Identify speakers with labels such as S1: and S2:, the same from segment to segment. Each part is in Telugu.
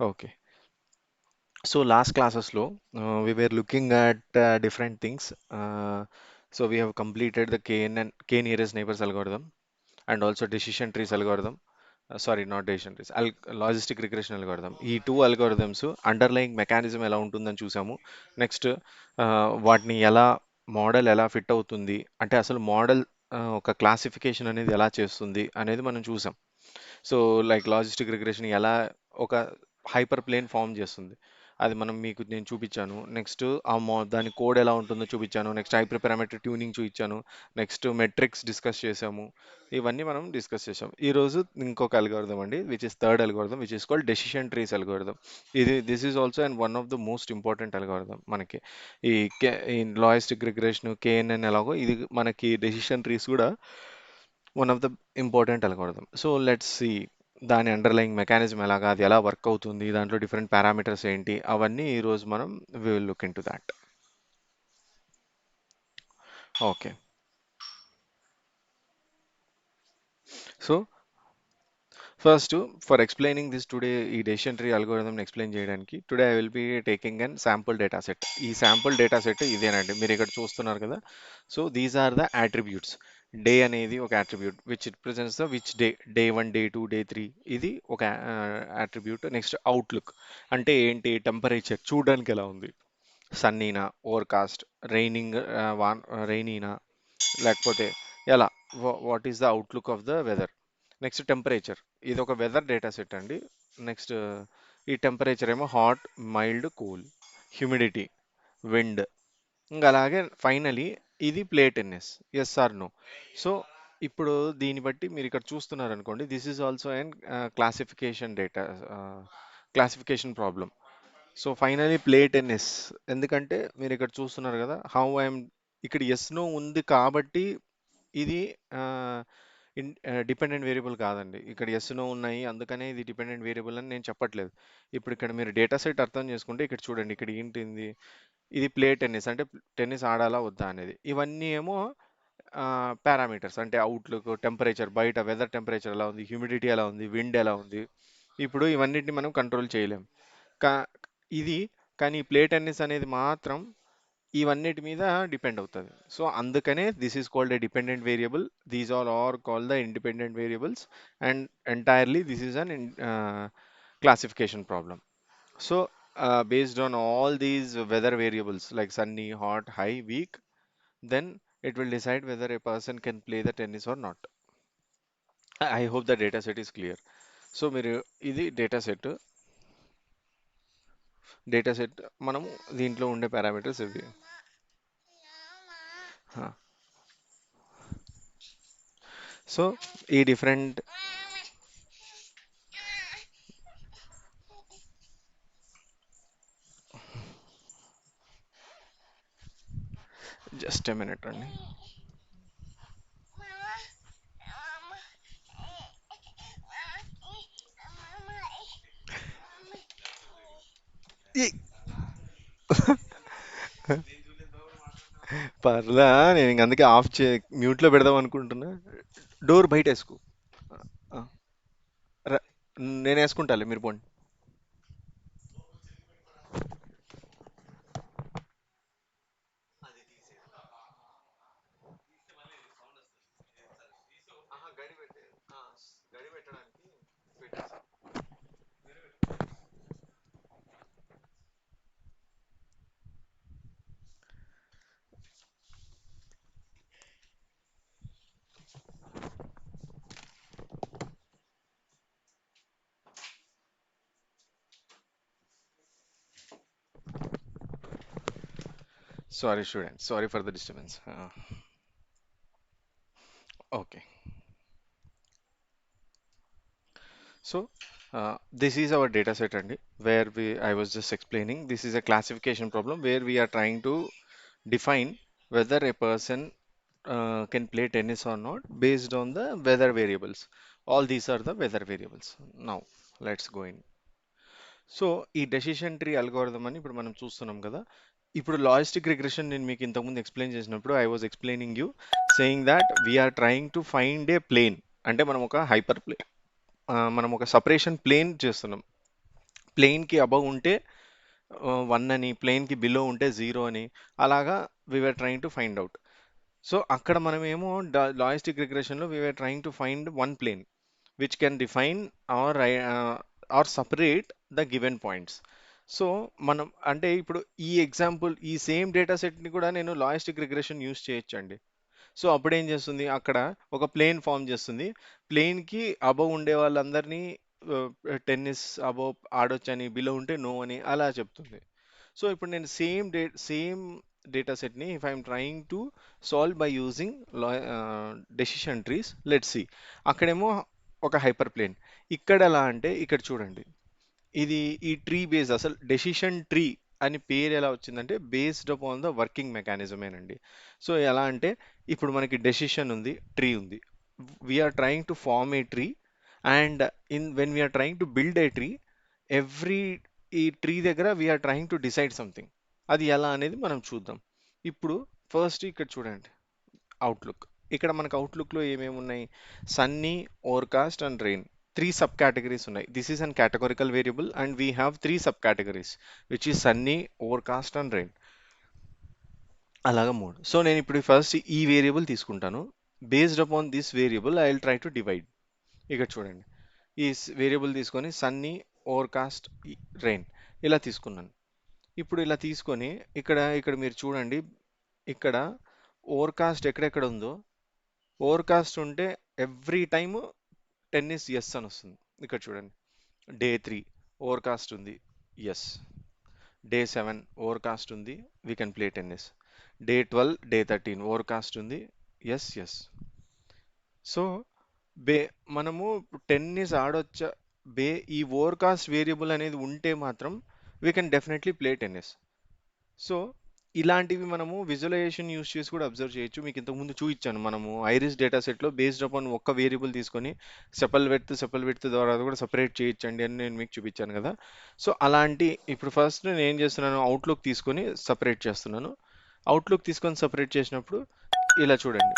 S1: Okay. So last classes we were looking at different things. So we have completed the k nearest neighbors algorithm and also decision trees algorithm. Sorry, not decision trees. Logistic regression algorithm. ఈ టూ అల్గోరిథమ్స్ అండర్లయింగ్ మెకానిజం ఎలా ఉంటుందని చూసాము. నెక్స్ట్ వాటిని మోడల్ ఎలా ఫిట్ అవుతుంది అంటే అసలు మోడల్ ఒక క్లాసిఫికేషన్ అనేది ఎలా చేస్తుంది అనేది మనం చూసాం. సో లైక్ లాజిస్టిక్ రిగ్రెషన్ ఎలా ఒక హైపర్ ప్లేన్ ఫామ్ చేస్తుంది అది నేను చూపించాను. నెక్స్ట్ దాని కోడ్ ఎలా ఉంటుందో చూపించాను. నెక్స్ట్ హైపర్ పారామెట్రిక్ ట్యూనింగ్ చూపించాను. నెక్స్ట్ మెట్రిక్స్ డిస్కస్ చేసాము. ఇవన్నీ మనం డిస్కస్ చేసాం. ఈ రోజు ఇంకొక అల్గోరిథం అండి, which is third algorithm, which is called decision trees algorithm. This is also and one of the most important algorithm మనకి. ఈ ఈ లాజిస్టిక్ రిగ్రెషన్ కేఎన్ఎన్ ఎలాగో ఇది మనకి డెసిషన్ ట్రీస్ కూడా one of the important algorithm. So let's see దాని అండర్లయింగ్ మెకానిజం ఎలాగా, అది ఎలా వర్క్ అవుతుంది, దాంట్లో డిఫరెంట్ పారామీటర్స్ ఏంటి, అవన్నీ ఈరోజు మనం we will look into that దాట్. Okay. So first, for explaining this today, ఈ డెసిషన్ ట్రీ అల్గోరిథం ఎక్స్ప్లెయిన్ చేయడానికి today I will be taking an sample data set. ఈ శాంపుల్ డేటా సెట్ ఇదేనండి, మీరు ఇక్కడ చూస్తున్నారు కదా. So these are the attributes. Day అనేది ఒక attribute which it presents the which day, day 1, day 2, day 3, ఇది ఒక అట్రిబ్యూట్. నెక్స్ట్ అవుట్లుక్ అంటే ఏంటి, టెంపరేచర్ చూడడానికి ఎలా ఉంది, సన్నీనా, ఓవర్కాస్ట్, రైనింగ్, వాన్ రైనీనా, లేకపోతే ఎలా, what is the outlook of the weather. Next temperature, ఇది ఒక వెదర్ డేటా సెట్ అండి. నెక్స్ట్ ఈ టెంపరేచర్ ఏమో hot, mild, cool, humidity, wind, ఇంకా అలాగే ఫైనలీ ఇది play tennis, yes or no. So ఇప్పుడు దీన్ని బట్టి మీరు ఇక్కడ చూస్తున్నారు అనుకోండి, this is also and classification data, classification problem. So finally play tennis, ఎందుకంటే మీరు ఇక్కడ చూస్తున్నారు కదా, హౌ ఐఎమ్, ఇక్కడ ఎస్ నో ఉంది కాబట్టి ఇది డిపెండెంట్ వేరియబుల్ కాదండి. ఇక్కడ ఎస్ నో ఉన్నాయి అందుకనే ఇది డిపెండెంట్ వేరియబుల్ అని నేను చెప్పట్లేదు. ఇప్పుడు ఇక్కడ మీరు డేటా సెట్ అర్థం చేసుకుంటే ఇక్కడ చూడండి, ఇక్కడ ఏంటింది, ఇది ప్లే టెన్నిస్ అంటే టెన్నిస్ ఆడాలా వద్దా అనేది. ఇవన్నీ ఏమో పారామీటర్స్ అంటే అవుట్లుక్, టెంపరేచర్, బయట వెదర్ టెంపరేచర్ ఎలా ఉంది, హ్యూమిడిటీ ఎలా ఉంది, విండ్ ఎలా ఉంది. ఇప్పుడు ఇవన్నిటిని మనం కంట్రోల్ చేయలేం. కా ఇది కానీ ప్లే టెన్నిస్ అనేది మాత్రం ఇవన్నిటి మీద డిపెండ్ అవుతుంది. సో అందుకనే this is called a dependent variable. These all are called the independent variables and entirely this is an classification problem. So based on all these weather variables like sunny, hot, high, weak, then it will decide whether a person can play the tennis or not. I hope the data set is clear. So మీరు ఇది డేటా సెట్ మనము దీంట్లో ఉండే పారామీటర్స్ ఇవి. సో ఈ డిఫరెంట్, జస్ట్ ఎ మినిట్ అండి. ఈ- పర్లా, నేను ఇంక అందుకే ఆఫ్ మ్యూట్లో పెడదాం అనుకుంటున్నా. డోర్ బయట వేసుకో. ఆ, నేను వేసుకుంటాలే, మీరు పోండి. Sorry student, sorry for the disturbance. Okay. So this is our data set and where I was just explaining, this is a classification problem where we are trying to define whether a person can play tennis or not based on the weather variables. All these are the weather variables. Now let's go in. So ఈ డెసిషన్ ట్రీ అల్గోరిథం అని ఇప్పుడు మనం చూస్తున్నాం కదా. ఇప్పుడు లాజిస్టిక్ రిగ్రెషన్ నేను మీకు ఇంతకుముందు ఎక్స్ప్లెయిన్ చేసినప్పుడు I was explaining you saying that we're trying to find a plane. అంటే మనం ఒక హైపర్ ప్లేన్, మనం ఒక సపరేషన్ ప్లేన్ చేస్తున్నాం. ప్లేన్కి అబవ్ ఉంటే 1 అని, ప్లేన్కి బిలో ఉంటే 0 అని, అలాగా we are trying to find out. So అక్కడ మనమేమో లాజిస్టిక్ రిగ్రెషన్లో we are trying to find one plane which can define or or separate the given points. So మనం అంటే ఇప్పుడు ఈ ఎగ్జాంపుల్ ఈ సేమ్ డేటా సెట్ని కూడా నేను లాజిస్టిక్ రిగ్రెషన్ యూస్ చేయొచ్చండి. సో అప్పుడేం చేస్తుంది, అక్కడ ఒక ప్లేన్ ఫామ్ చేస్తుంది. ప్లేన్కి అబవ్ ఉండే వాళ్ళందరినీ టెన్నిస్ అబవ్ ఆడొచ్చని, బిలో ఉంటే నో అని అలా చెప్తుంది. సో ఇప్పుడు నేను సేమ్ డేటా సెట్ని if I'm trying to solve by using decision trees, let's see. అక్కడేమో ఒక హైపర్ ప్లేన్. ఇక్కడ ఎలా అంటే ఇక్కడ చూడండి, ఇది ఈ ట్రీ బేస్ అసలు డెసిషన్ ట్రీ అని పేరు ఎలా వచ్చిందంటే బేస్డ్ అపాన్ ద వర్కింగ్ మెకానిజమేనండి. సో ఎలా అంటే ఇప్పుడు మనకి డెసిషన్ ఉంది, ట్రీ ఉంది. We are trying to form a tree, and when we are trying to build a tree, every ఈ ట్రీ దగ్గర we are trying to decide something. అది ఎలా అనేది మనం చూద్దాం. ఇప్పుడు ఫస్ట్ ఇక్కడ చూడండి, అవుట్లుక్. ఇక్కడ మనకు అవుట్లుక్లో ఏమేమి ఉన్నాయి? Sunny, overcast and rain. Three subcategories ఉన్నాయి. This is an categorical variable and we have three subcategories which is sunny, overcast and rain. అలాగా మూడు. సో నేను ఇప్పుడు ఫస్ట్ ఈ వేరియబుల్ తీసుకుంటాను. Based upon this variable I will try to divide. ఇక్కడ చూడండి, ఈ వేరియబుల్ తీసుకొని సన్నీ, ఓవర్కాస్ట్, రెయిన్ ఇలా తీసుకున్నాను. ఇప్పుడు ఇలా తీసుకొని ఇక్కడ ఇక్కడ మీరు చూడండి, ఇక్కడ ఓవర్కాస్ట్ ఎక్కడెక్కడ ఉందో, ఓవర్కాస్ట్ ఉంటే ఎవ్రీ టైమ్ టెన్నిస్ ఎస్ అని వస్తుంది. ఇక్కడ చూడండి, డే 3 ఓవర్కాస్ట్ ఉంది, ఎస్. డే 7 ఓవర్కాస్ట్ ఉంది, we can play tennis. Day 12, day 13 Overcast ఉంది, ఎస్ ఎస్. సో బే మనము టెన్నిస్ ఆడొచ్చా, బే ఈ ఓవర్కాస్ట్ వేరియబుల్ అనేది ఉంటే మాత్రం we can definitely play tennis. So ఇలాంటివి మనము విజువలైజేషన్ యూస్ చేసి కూడా అబ్జర్వ్ చేయొచ్చు. మీకు ఇంతకుముందు చూపించాను, మనము ఐరిస్ డేటా సెట్లో బేస్డ్ అపాన్ ఒక్క వేరియబుల్ తీసుకొని సెపల్ విడ్త్ ద్వారా కూడా సపరేట్ చేయొచ్చండి అని నేను మీకు చూపించాను కదా. సో అలాంటి ఇప్పుడు ఫస్ట్ నేను ఏం చేస్తున్నాను, అవుట్లుక్ తీసుకొని సపరేట్ చేస్తున్నాను. అవుట్లుక్ తీసుకొని సపరేట్ చేసినప్పుడు ఇలా చూడండి,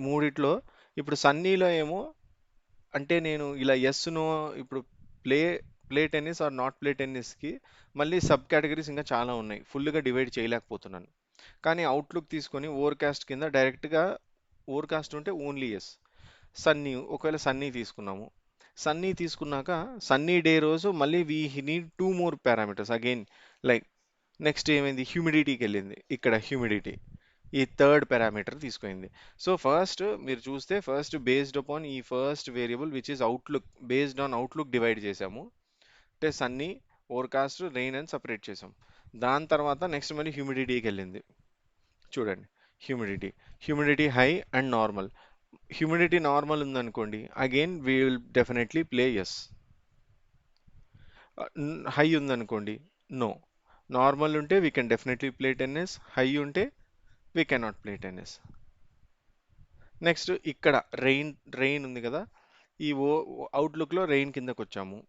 S1: మూడిట్లో ఇప్పుడు సన్నీలో ఏమో అంటే నేను ఇలా ఎస్ నో, ఇప్పుడు play play tennis or not play టెన్నిస్కి మళ్ళీ సబ్ కేటగిరీస్ ఇంకా చాలా ఉన్నాయి, ఫుల్గా డివైడ్ చేయలేకపోతున్నాను. కానీ అవుట్లుక్ తీసుకొని ఓవర్కాస్ట్ కింద డైరెక్ట్గా, ఓవర్కాస్ట్ ఉంటే ఓన్లీ ఎస్. సన్నీ, ఒకవేళ సన్నీ తీసుకున్నాము, సన్నీ తీసుకున్నాక సన్నీ డే రోజు మళ్ళీ we need two more parameters again. Like next ఏమైంది, హ్యూమిడిటీకి వెళ్ళింది, ఇక్కడ హ్యూమిడిటీ ఈ థర్డ్ పారామీటర్ తీసుకుంది. సో ఫస్ట్ మీరు చూస్తే ఫస్ట్ బేస్డ్ అపాన్ ఈ first variable which is outlook, based on outlook divide చేసాము. అంటే సన్నీ, ఓవర్కాస్ట్, రెయిన్ అని సపరేట్ చేసాం. దాని తర్వాత నెక్స్ట్ మళ్ళీ హ్యూమిడిటీకి వెళ్ళింది. చూడండి, humidity humidity high and normal. Humidity normal ఉందనుకోండి, again we will definitely play yes. High ఉందనుకోండి, నో. నార్మల్ ఉంటే we can definitely play tennis, high ఉంటే we cannot play tennis. Next ఇక్కడ రెయిన్, రెయిన్ ఉంది కదా, ఈ అవుట్లుక్లో రెయిన్ కిందకు వచ్చాము.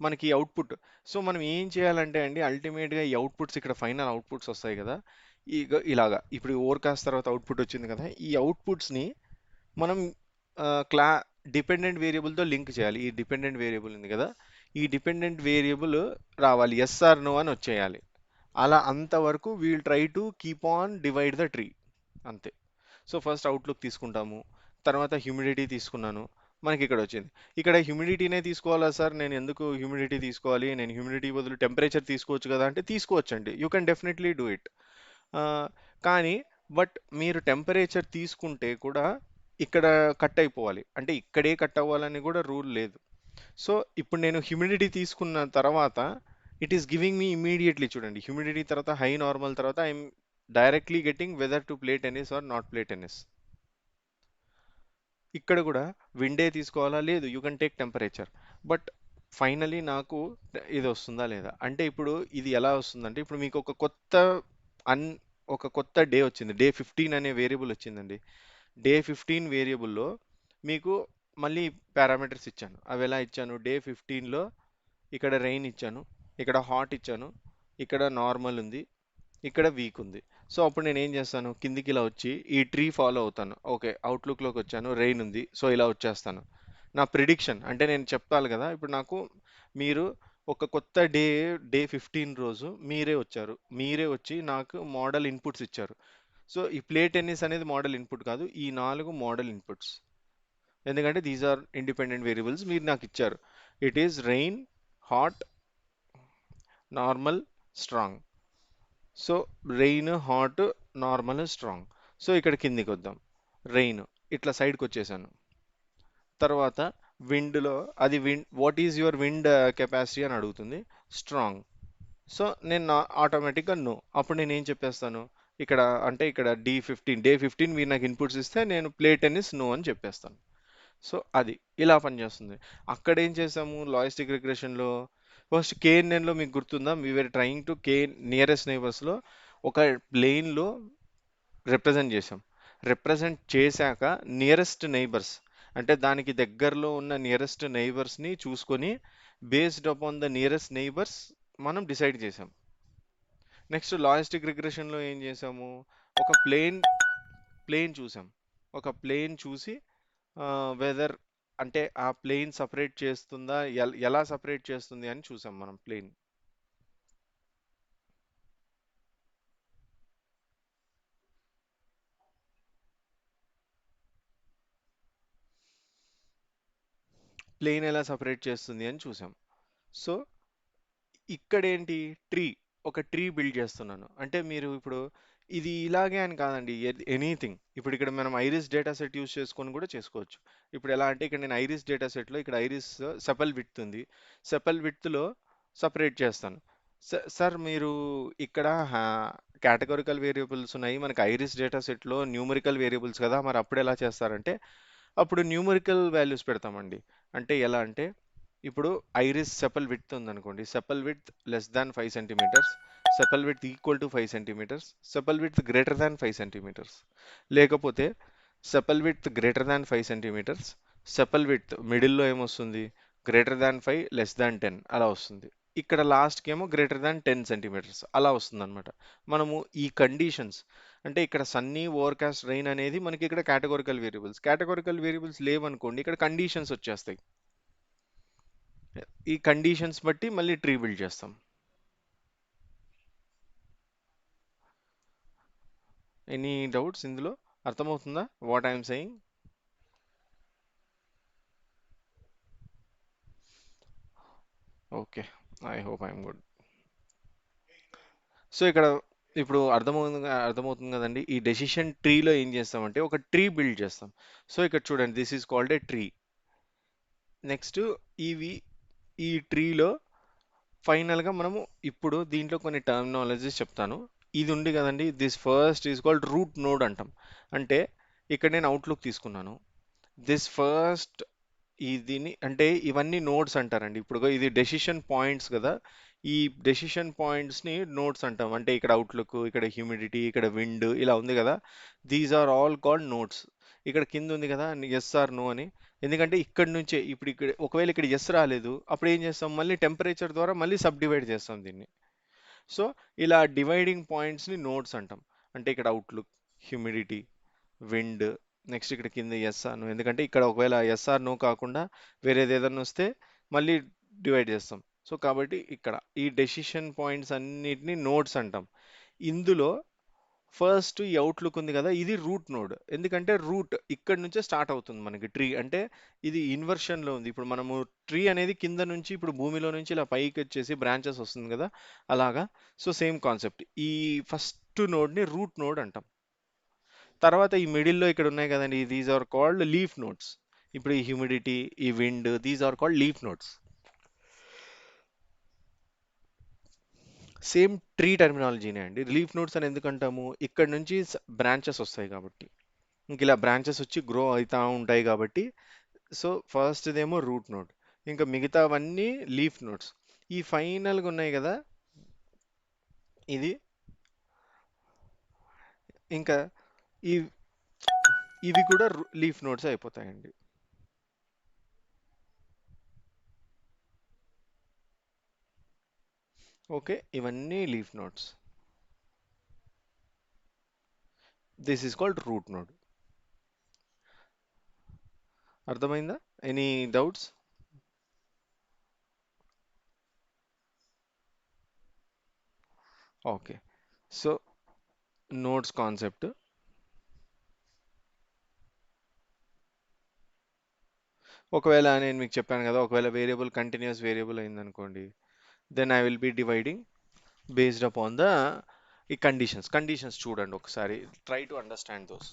S1: మనకి అవుట్పుట్, సో మనం ఏం చేయాలంటే అండి, అల్టిమేట్గా ఈ అవుట్పుట్స్ ఇక్కడ ఫైనల్ అవుట్పుట్స్ వస్తాయి కదా, ఇలాగా ఇప్పుడు ఓవర్కాస్ట్ తర్వాత అవుట్పుట్ వచ్చింది కదా, ఈ అవుట్పుట్స్ని మనం క్లా డిపెండెంట్ వేరియబుల్తో లింక్ చేయాలి. ఈ డిపెండెంట్ వేరియబుల్ ఉంది కదా, ఈ డిపెండెంట్ వేరియబుల్ రావాలి, ఎస్ ఆర్ నో అని వచ్చేయాలి. అలా అంతవరకు we'll try to keep on divide the tree, అంతే. సో ఫస్ట్ అవుట్లుక్ తీసుకుంటాము, తర్వాత హ్యూమిడిటీ తీసుకున్నాను, మనకి ఇక్కడ వచ్చింది. ఇక్కడ హ్యూమిడిటీనే తీసుకోవాలా సార్, నేను ఎందుకు హ్యూమిడిటీ తీసుకోవాలి, నేను హ్యూమిడిటీ బదులు టెంపరేచర్ తీసుకోవచ్చు కదా అంటే తీసుకోవచ్చండి, you can definitely do it. కానీ బట్ మీరు టెంపరేచర్ తీసుకుంటే కూడా ఇక్కడ కట్ అయిపోవాలి, అంటే ఇక్కడే కట్ అవ్వాలని కూడా రూల్ లేదు. సో ఇప్పుడు నేను హ్యూమిడిటీ తీసుకున్న తర్వాత it is giving me immediately, చూడండి హ్యూమిడిటీ తర్వాత హై నార్మల్ తర్వాత I'm directly getting weather to play tennis or not play tennis. ఇక్కడ కూడా విండే తీసుకోవాలా, లేదు you can take temperature. But finally నాకు ఇది వస్తుందా లేదా అంటే, ఇప్పుడు ఇది ఎలా వస్తుందంటే, ఇప్పుడు మీకు అన్ ఒక కొత్త డే వచ్చింది, డే 15 అనే వేరియబుల్ వచ్చిందండి. డే 15 వేరియబుల్లో మీకు మళ్ళీ పారామీటర్స్ ఇచ్చాను. అవి ఎలా ఇచ్చాను, డే 15లో ఇక్కడ రెయిన్ ఇచ్చాను, ఇక్కడ హాట్ ఇచ్చాను, ఇక్కడ నార్మల్ ఉంది, ఇక్కడ వీక్ ఉంది. సో అప్పుడు నేను ఏం చేస్తాను, కిందికి ఇలా వచ్చి ఈ ట్రీ ఫాలో అవుతాను. ఓకే, అవుట్లుక్లోకి వచ్చాను, రెయిన్ ఉంది, సో ఇలా వచ్చేస్తాను. నా ప్రిడిక్షన్ అంటే నేను చెప్పాలి కదా, ఇప్పుడు నాకు మీరు ఒక కొత్త డే 15 రోజు మీరే వచ్చారు. మీరే వచ్చి నాకు మోడల్ ఇన్పుట్స్ ఇచ్చారు. సో ఈ ప్లే టెన్నిస్ అనేది మోడల్ ఇన్పుట్ కాదు. ఈ 4 మోడల్ ఇన్పుట్స్. ఎందుకంటే దీస్ ఆర్ ఇండిపెండెంట్ వేరియబుల్స్ మీరు నాకు ఇచ్చారు. It is rain, hot, normal, strong. So rain, hot, normal, strong. So ఇక్కడ కిందికి వద్దాం. రెయిన్ ఇట్లా సైడ్కి వచ్చేసాను. తర్వాత విండ్లో అది wind what is your wind capacity అని అడుగుతుంది. స్ట్రాంగ్. సో నేను ఆటోమేటిక్గా నో. అప్పుడు నేను ఏం చెప్పేస్తాను ఇక్కడ అంటే ఇక్కడ డే 15 మీరు నాకు ఇన్పుట్స్ ఇస్తే నేను ప్లే టెన్నిస్ నో అని చెప్పేస్తాను. సో అది ఇలా పనిచేస్తుంది. అక్కడ ఏం చేసాము లాజిస్టిక్ రిగ్రెషన్లో ఫస్ట్ కేఎన్ఎన్లో మీకు గుర్తుందా వీఆర్ ట్రయింగ్ టు నియరెస్ట్ నైబర్స్లో ఒక ప్లేన్లో రిప్రజెంట్ చేసాం. రిప్రజెంట్ చేశాక నియరెస్ట్ నైబర్స్ అంటే దానికి దగ్గరలో ఉన్న నియరెస్ట్ నైబర్స్ని చూసుకొని based upon the nearest neighbours మనం డిసైడ్ చేసాం. నెక్స్ట్ లాజిస్టిక్ రిగ్రెషన్లో ఏం చేసాము ఒక ప్లేన్ చూసాం. ఒక ప్లేన్ చూసి వెదర్ అంటే ఆ ప్లేన్ సపరేట్ చేస్తుందా ఎలా సపరేట్ చేస్తుంది అని చూసాం మనం ప్లేన్ ఎలా సపరేట్ చేస్తుంది అని చూసాం. సో ఇక్కడేంటి ట్రీ ఒక ట్రీ బిల్డ్ చేస్తున్నాను అంటే మీరు ఇప్పుడు ఇది ఇలాగే అని కాదండి ఎనీథింగ్. ఇప్పుడు ఇక్కడ మనం ఐరిస్ డేటా సెట్ యూస్ చేసుకొని కూడా చేసుకోవచ్చు. ఇప్పుడు ఎలా అంటే ఇక్కడ నేను ఐరిస్ డేటా సెట్లో ఇక్కడ ఐరిస్ సెపల్ విడ్త్ ఉంది. సెపల్ విడ్త్లో సపరేట్ చేస్తాను. సార్ మీరు ఇక్కడ కేటగరికల్ వేరియబుల్స్ ఉన్నాయి మనకి ఐరిస్ డేటా సెట్లో న్యూమరికల్ వేరియబుల్స్ కదా మరి అప్పుడు ఎలా చేస్తారంటే అప్పుడు న్యూమరికల్ వాల్యూస్ పెడతామండి. అంటే ఎలా అంటే ఇప్పుడు ఐరిస్ సెపల్ విడ్త్ ఉందనుకోండి. Sepal width less than 5 centimetres, sepal width equal to 5 centimetres, sepal width greater than 5 centimetres. లేకపోతే sepal width greater than 5 centimetres, sepal width మిడిల్లో ఏమొస్తుంది గ్రేటర్ దాన్ 5 లెస్ దాన్ 10 అలా వస్తుంది. ఇక్కడ లాస్ట్కి ఏమో గ్రేటర్ దాన్ 10 సెంటీమీటర్స్ అలా వస్తుంది అనమాట. మనము ఈ కండిషన్స్ అంటే ఇక్కడ సన్నీ ఓవర్కాస్ట్ రెయిన్ అనేది మనకి ఇక్కడ కేటగోరికల్ వేరియబుల్స్ లేవనుకోండి ఇక్కడ కండిషన్స్ వచ్చేస్తాయి. ఈ కండిషన్స్ బట్టి మళ్ళీ ట్రీ బిల్డ్ చేస్తాం. ఎనీ డౌట్స్ ఇందులో అర్థమవుతుందా what I'm saying? Okay, I hope I'm good. So ఇక్కడ ఇప్పుడు అర్థమవుతుంది కదండి. ఈ డెసిషన్ ట్రీలో ఏం చేస్తామంటే ఒక ట్రీ బిల్డ్ చేస్తాం. సో ఇక్కడ చూడండి this is called a tree. Next ఇవి ఈ ట్రీలో ఫైనల్గా మనము ఇప్పుడు దీంట్లో కొన్ని టర్మినాలజీస్ చెప్తాను. ఇది ఉంది కదండి this first is called root node అంటాం. అంటే ఇక్కడ నేను అవుట్లుక్ తీసుకున్నాను. దిస్ ఫస్ట్ దీన్ని అంటే ఇవన్నీ నోడ్స్ అంటారండి. ఇప్పుడు ఇది డెసిషన్ పాయింట్స్ కదా. ఈ డెసిషన్ పాయింట్స్ని నోడ్స్ అంటాం. అంటే ఇక్కడ అవుట్లుక్, ఇక్కడ హ్యూమిడిటీ, ఇక్కడ విండ్ ఇలా ఉంది కదా. These are all called nodes. ఇక్కడ కింద ఉంది కదా ఎస్ ఆర్ నో అని. ఎందుకంటే ఇక్కడ నుంచే ఇప్పుడు ఇక్కడ ఒకవేళ ఇక్కడ ఎస్ రాలేదు అప్పుడు ఏం చేస్తాం మళ్ళీ టెంపరేచర్ ద్వారా మళ్ళీ సబ్ డివైడ్ చేస్తాం దీన్ని. సో ఇలా డివైడింగ్ పాయింట్స్ని నోడ్స్ అంటాం. అంటే ఇక్కడ అవుట్లుక్, హ్యూమిడిటీ, విండ్, నెక్స్ట్ ఇక్కడ కింద ఎస్ఆర్ నో. ఎందుకంటే ఇక్కడ ఒకవేళ ఎస్ఆర్ నో కాకుండా వేరేది ఏదైనా వస్తే మళ్ళీ డివైడ్ చేస్తాం. సో కాబట్టి ఇక్కడ ఈ డెసిషన్ పాయింట్స్ అన్నిటిని నోడ్స్ అంటాం. ఇందులో ఫస్ట్ ఈ అవుట్లుక్ ఉంది కదా ఇది రూట్ నోడ్. ఎందుకంటే రూట్ ఇక్కడ నుంచే స్టార్ట్ అవుతుంది మనకి ట్రీ. అంటే ఇది ఇన్వర్షన్లో ఉంది. ఇప్పుడు మనము ట్రీ అనేది కింద నుంచి ఇప్పుడు భూమిలో నుంచి ఇలా పైకి వచ్చేసి బ్రాంచెస్ వస్తుంది కదా అలాగా. So same concept. ఈ ఫస్ట్ నోడ్ని రూట్ నోడ్ అంటాం. తర్వాత ఈ మిడిల్లో ఇక్కడ ఉన్నాయి కదండి these are called leaf nodes. ఇప్పుడు ఈ హ్యూమిడిటీ, ఈ wind, these are called leaf nodes. Same tree టర్మినాలజీనే అండి. లీఫ్ నోట్స్ అని ఎందుకంటాము ఇక్కడ నుంచి బ్రాంచెస్ వస్తాయి కాబట్టి. ఇంక ఇలా బ్రాంచెస్ వచ్చి గ్రో అవుతూ ఉంటాయి కాబట్టి. సో ఫస్ట్ ఇదేమో రూట్ నోడ్, ఇంకా మిగతావన్నీ లీఫ్ నోట్స్. ఈ ఫైనల్గా ఉన్నాయి కదా ఇది ఇంకా ఈ ఇవి కూడా లీఫ్ నోట్స్ అయిపోతాయండి. ఓకే, ఇవన్నీ leaf nodes. This is called root node. అర్థమైందా? Any doubts? Okay. So nodes concept. ఒకవేళ నేను మీకు చెప్పాను కదా, ఒకవేళ వేరియబుల్ కంటిన్యూస్ వేరియబుల్ అయిందనుకోండి, then I will be dividing based upon the ఈ కండిషన్స్ చూడండి ఒకసారి, try to understand those.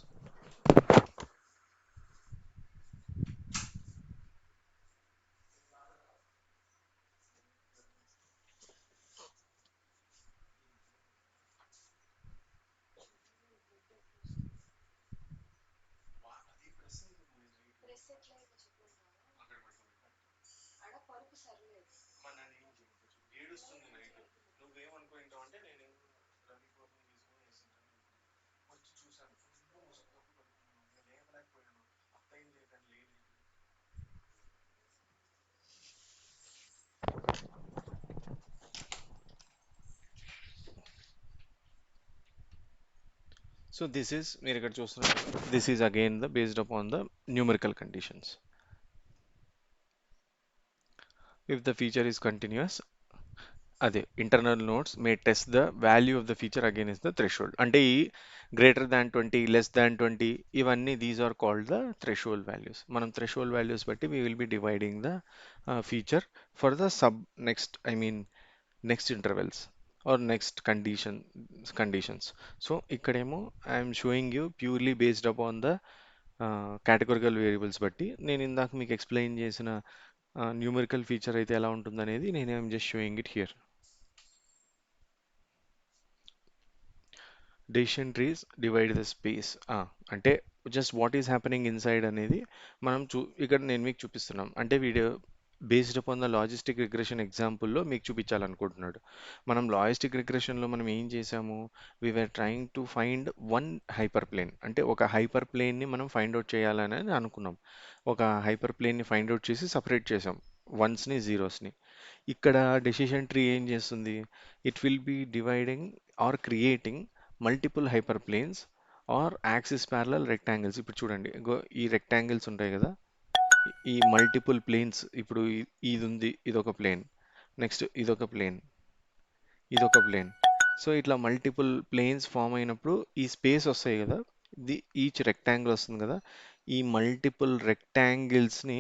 S1: So this is, మీరు ఇక్కడ చూస్తున్నారు, this is again the based upon the numerical conditions. If the feature is continuous, అదే internal nodes may test the value of the feature again is the threshold. అంటే ఈ గ్రేటర్ దాన్ 20, లెస్ దాన్ 20, ఇవన్నీ these are called the threshold values. మనం థ్రెషోల్డ్ వాల్యూస్ బట్టి we will be dividing the feature for the sub next, I mean next intervals or next conditions. So ఇక్కడేమో I'm showing you purely based upon the categorical variables బట్టి. నేను ఇందాక మీకు ఎక్స్ప్లెయిన్ చేసిన న్యూమరికల్ ఫీచర్ అయితే ఎలా ఉంటుందనేది నేను I'm just showing it here. Decision trees divide the space, అంటే just what is happening inside అనేది మనం ఇక్కడ నేను మీకు చూపిస్తున్నాం. అంటే video based upon the logistic regression ఎగ్జాంపుల్లో మీకు చూపించాలనుకుంటున్నాడు. మనం లాజిస్టిక్ రిగ్రెషన్లో మనం ఏం చేసాము, we are trying to find one hyperplane. అంటే ఒక హైపర్ ప్లేన్ని మనం ఫైండ్ అవుట్ చేయాలని అనుకున్నాం. ఒక హైపర్ ప్లేన్ని ఫైండ్ అవుట్ చేసి సపరేట్ చేసాం వన్స్ని జీరోస్ని. ఇక్కడ డెసిషన్ ట్రీ ఏం చేస్తుంది, it will be dividing or creating multiple hyper planes or axis parallel rectangles. ఇప్పుడు చూడండి, ఈ రెక్టాంగిల్స్ ఉంటాయి కదా, ఈ మల్టిపుల్ ప్లేన్స్. ఇప్పుడు ఇది ఉంది, ఇదొక ప్లేన్, నెక్స్ట్ ఇదొక ప్లేన్, ఇదొక ప్లేన్. సో ఇట్లా మల్టిపుల్ ప్లేన్స్ ఫామ్ అయినప్పుడు ఈ స్పేస్ వస్తాయి కదా, ఇది ఈచ్ రెక్టాంగిల్ వస్తుంది కదా, ఈ మల్టిపుల్ రెక్టాంగిల్స్ని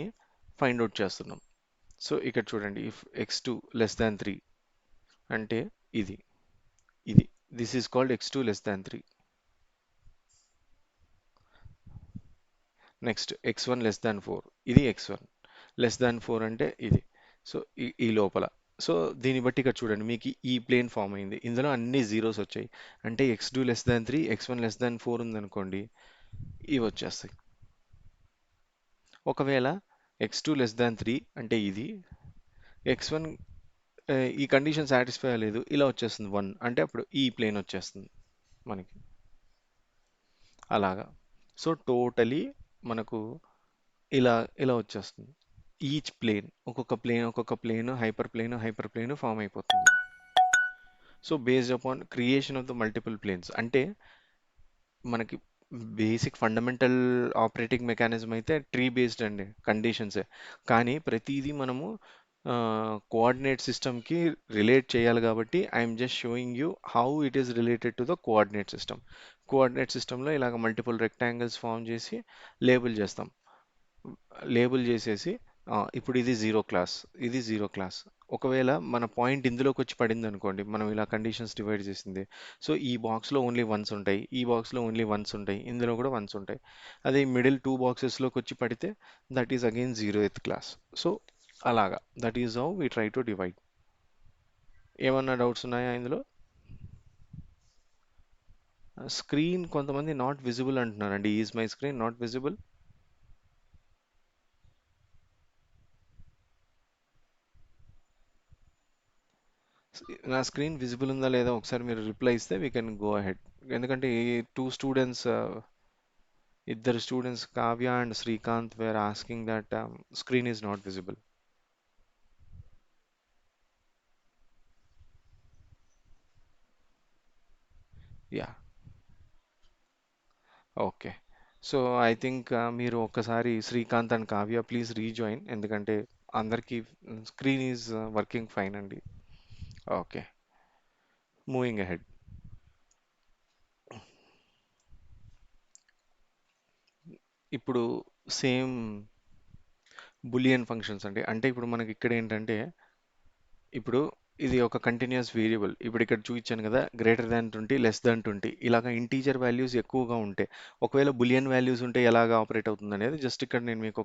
S1: ఫైండ్ అవుట్ చేస్తున్నాం. సో ఇక్కడ చూడండి, ఇఫ్ x2 లెస్ దాన్ 3 అంటే ఇది, ఇది this is called x2 less than 3. Next x1 less than 4, ఇది x1 లెస్ దాన్ 4 అంటే ఇది. సో ఈ లోపల, సో దీన్ని బట్టి ఇక్కడ చూడండి మీకు ఈ ప్లేన్ ఫామ్ అయింది, ఇందులో అన్ని జీరోస్ వచ్చాయి. అంటే x2 less than 3, x1 less than 4 ఉందనుకోండి, ఇవి వచ్చేస్తాయి. ఒకవేళ x2 లెస్ దాన్ 3 అంటే ఇది, x1 ఈ కండిషన్ సాటిస్ఫై అవ్వలేదు, ఇలా వచ్చేస్తుంది 1 అంటే అప్పుడు ఈ ప్లేన్ వచ్చేస్తుంది మనకి, అలాగా. సో టోటలీ మనకు ఇలా ఇలా వచ్చేస్తుంది. ఈచ్ ప్లేన్, ఒక్కొక్క ప్లేన్ హైపర్ ప్లేన్ ఫామ్ అయిపోతుంది. So based upon creation of the multiple planes, అంటే మనకి బేసిక్ ఫండమెంటల్ ఆపరేటింగ్ మెకానిజం అయితే ట్రీ బేస్డ్ అండి, కండిషన్సే. కానీ ప్రతిదీ మనము కోఆర్డినేట్ సిస్టమ్కి రిలేట్ చేయాలి కాబట్టి I'm just showing you how it is related to the coordinate system. Coordinate సిస్టంలో ఇలాగ మల్టిపుల్ రెక్టాంగిల్స్ ఫామ్ చేసి లేబుల్ చేస్తాం. లేబుల్ చేసేసి ఇప్పుడు ఇది జీరో క్లాస్, ఇది జీరో క్లాస్. ఒకవేళ మన పాయింట్ ఇందులోకి వచ్చి పడింది అనుకోండి, మనం ఇలా కండిషన్స్ డివైడ్ చేసింది, సో ఈ బాక్స్లో ఓన్లీ వన్స్ ఉంటాయి, ఈ బాక్స్లో ఓన్లీ వన్స్ ఉంటాయి, ఇందులో కూడా వన్స్ ఉంటాయి. అదే మిడిల్ టూ బాక్సెస్లోకి వచ్చి పడితే దట్ ఈస్ అగైన్ జీరో ఎత్ క్లాస్. సో అలాగా, that is how we try to divide. ఏమన్నా డౌట్స్ ఉన్నాయా ఇందులో? స్క్రీన్ కొంతమంది నాట్ విజిబుల్ అంటున్నారండి, is my screen not visible? నా స్క్రీన్ విజిబుల్ ఉందా లేదా ఒకసారి మీరు రిప్లై ఇస్తే వీ కెన్ గో అహెడ్. ఎందుకంటే ఈ టూ స్టూడెంట్స్, ఇద్దరు students Kavya and Srikanth were asking that screen is not visible. Yeah, okay. So I think మీరు ఒక్కసారి Srikanth and Kavya please rejoin, ఎందుకంటే అందరికీ స్క్రీన్ ఈజ్ వర్కింగ్ ఫైన్ అండి. ఓకే. Moving ahead. ఇప్పుడు సేమ్ బులియన్ ఫంక్షన్స్ అండి. అంటే ఇప్పుడు మనకి ఇక్కడ ఏంటంటే, ఇప్పుడు ఇది ఒక కంటిన్యూస్ వేరియబుల్. ఇప్పుడు ఇక్కడ చూపించాను కదా, గ్రేటర్ దాన్ 20 లెస్ దాన్ 20 ఇలాగ ఇంటీజర్ వాల్యూస్ ఎక్కువగా ఉంటాయి. ఒకవేళ బులియన్ వాల్యూస్ ఉంటే ఎలాగ ఆపరేట్ అవుతుంది అనేది జస్ట్ ఇక్కడ నేను మీకు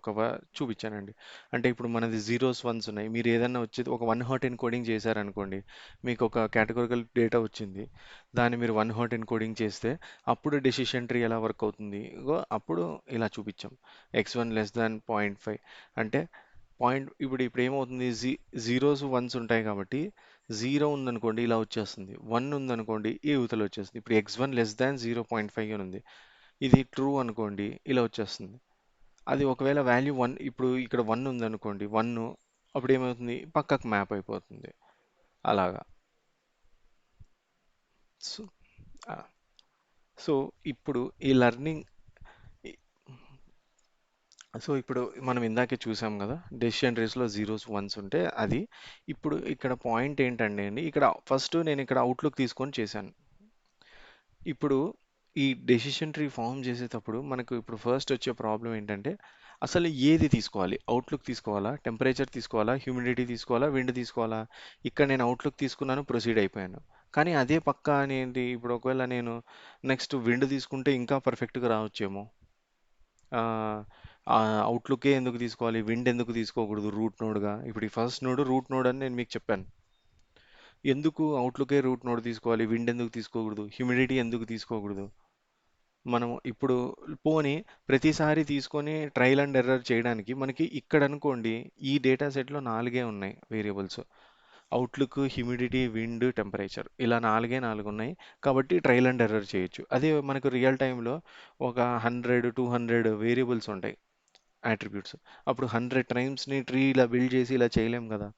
S1: చూపించానండి. అంటే ఇప్పుడు మనది జీరోస్ వన్స్ ఉన్నాయి. మీరు ఏదైనా వచ్చేది ఒక వన్ హాట్ ఎన్కోడింగ్ చేశారనుకోండి, మీకు ఒక కేటగరికల్ డేటా వచ్చింది. దాన్ని మీరు వన్ హాట్ ఎన్కోడింగ్ చేస్తే అప్పుడు డెసిషన్ ట్రీ ఎలా వర్క్ అవుతుంది, ఇగో అప్పుడు ఇలా చూపించాం. x1 లెస్ దాన్ 0.5 అంటే ఇప్పుడు ఏమవుతుంది, జీరోస్ వన్స్ ఉంటాయి కాబట్టి జీరో ఉందనుకోండి ఇలా వచ్చేస్తుంది, వన్ ఉందనుకోండి ఈ యువతల వచ్చేస్తుంది. ఇప్పుడు x1 లెస్ దాన్ 0.5 అని ఉంది, ఇది ట్రూ అనుకోండి ఇలా వచ్చేస్తుంది. అది ఒకవేళ వాల్యూ వన్, ఇప్పుడు ఇక్కడ వన్ ఉందనుకోండి, వన్ అప్పుడు ఏమవుతుంది, పక్కకు మ్యాప్ అయిపోతుంది అలాగా. సో ఆ, సో ఇప్పుడు ఈ లెర్నింగ్, ఇప్పుడు మనం ఇందాకే చూసాం కదా, డెసిషన్ ట్రీస్లో జీరోస్ వన్స్ ఉంటే అది. ఇప్పుడు ఇక్కడ పాయింట్ ఏంటంటే అండి, ఇక్కడ ఫస్ట్ నేను ఇక్కడ అవుట్లుక్ తీసుకొని చేశాను. ఇప్పుడు ఈ డెసిషన్ ట్రీ ఫామ్ చేసేటప్పుడు మనకు ఇప్పుడు ఫస్ట్ వచ్చే ప్రాబ్లం ఏంటంటే, అసలు ఏది తీసుకోవాలి, అవుట్లుక్ తీసుకోవాలా, టెంపరేచర్ తీసుకోవాలా, హ్యూమిడిటీ తీసుకోవాలా, విండ్ తీసుకోవాలా. ఇక్కడ నేను అవుట్లుక్ తీసుకున్నాను, ప్రొసీడ్ అయిపోయాను. కానీ అదే పక్కా అనేది ఇప్పుడు ఒకవేళ నేను నెక్స్ట్ విండ్ తీసుకుంటే ఇంకా పర్ఫెక్ట్గా రావచ్చేమో. అవుట్లుకే ఎందుకు తీసుకోవాలి, విండ్ ఎందుకు తీసుకోకూడదు రూట్ నోడ్గా. ఇప్పుడు ఈ ఫస్ట్ నోడ్ రూట్ నోడ్ అని నేను మీకు చెప్పాను. ఎందుకు అవుట్లుకే రూట్ నోడ్ తీసుకోవాలి, విండ్ ఎందుకు తీసుకోకూడదు, హ్యూమిడిటీ ఎందుకు తీసుకోకూడదు. మనం ఇప్పుడు పోనీ ప్రతిసారి తీసుకొని ట్రయల్ అండ్ ఎర్రర్ చేయడానికి మనకి ఇక్కడ అనుకోండి, ఈ డేటా సెట్లో నాలుగే ఉన్నాయి variables. Outlook, humidity, wind, temperature, ఇలా నాలుగే నాలుగు ఉన్నాయి. కాబట్టి ట్రయల్ అండ్ ఎర్రర్ చేయొచ్చు. అదే మనకు రియల్ టైంలో ఒక 100 200 వేరియబుల్స్ ఉంటాయి, అట్రిబ్యూట్స్. అప్పుడు 100 టైమ్స్ని ట్రీ ఇలా బిల్డ్ చేసి ఇలా చేయలేం కదా.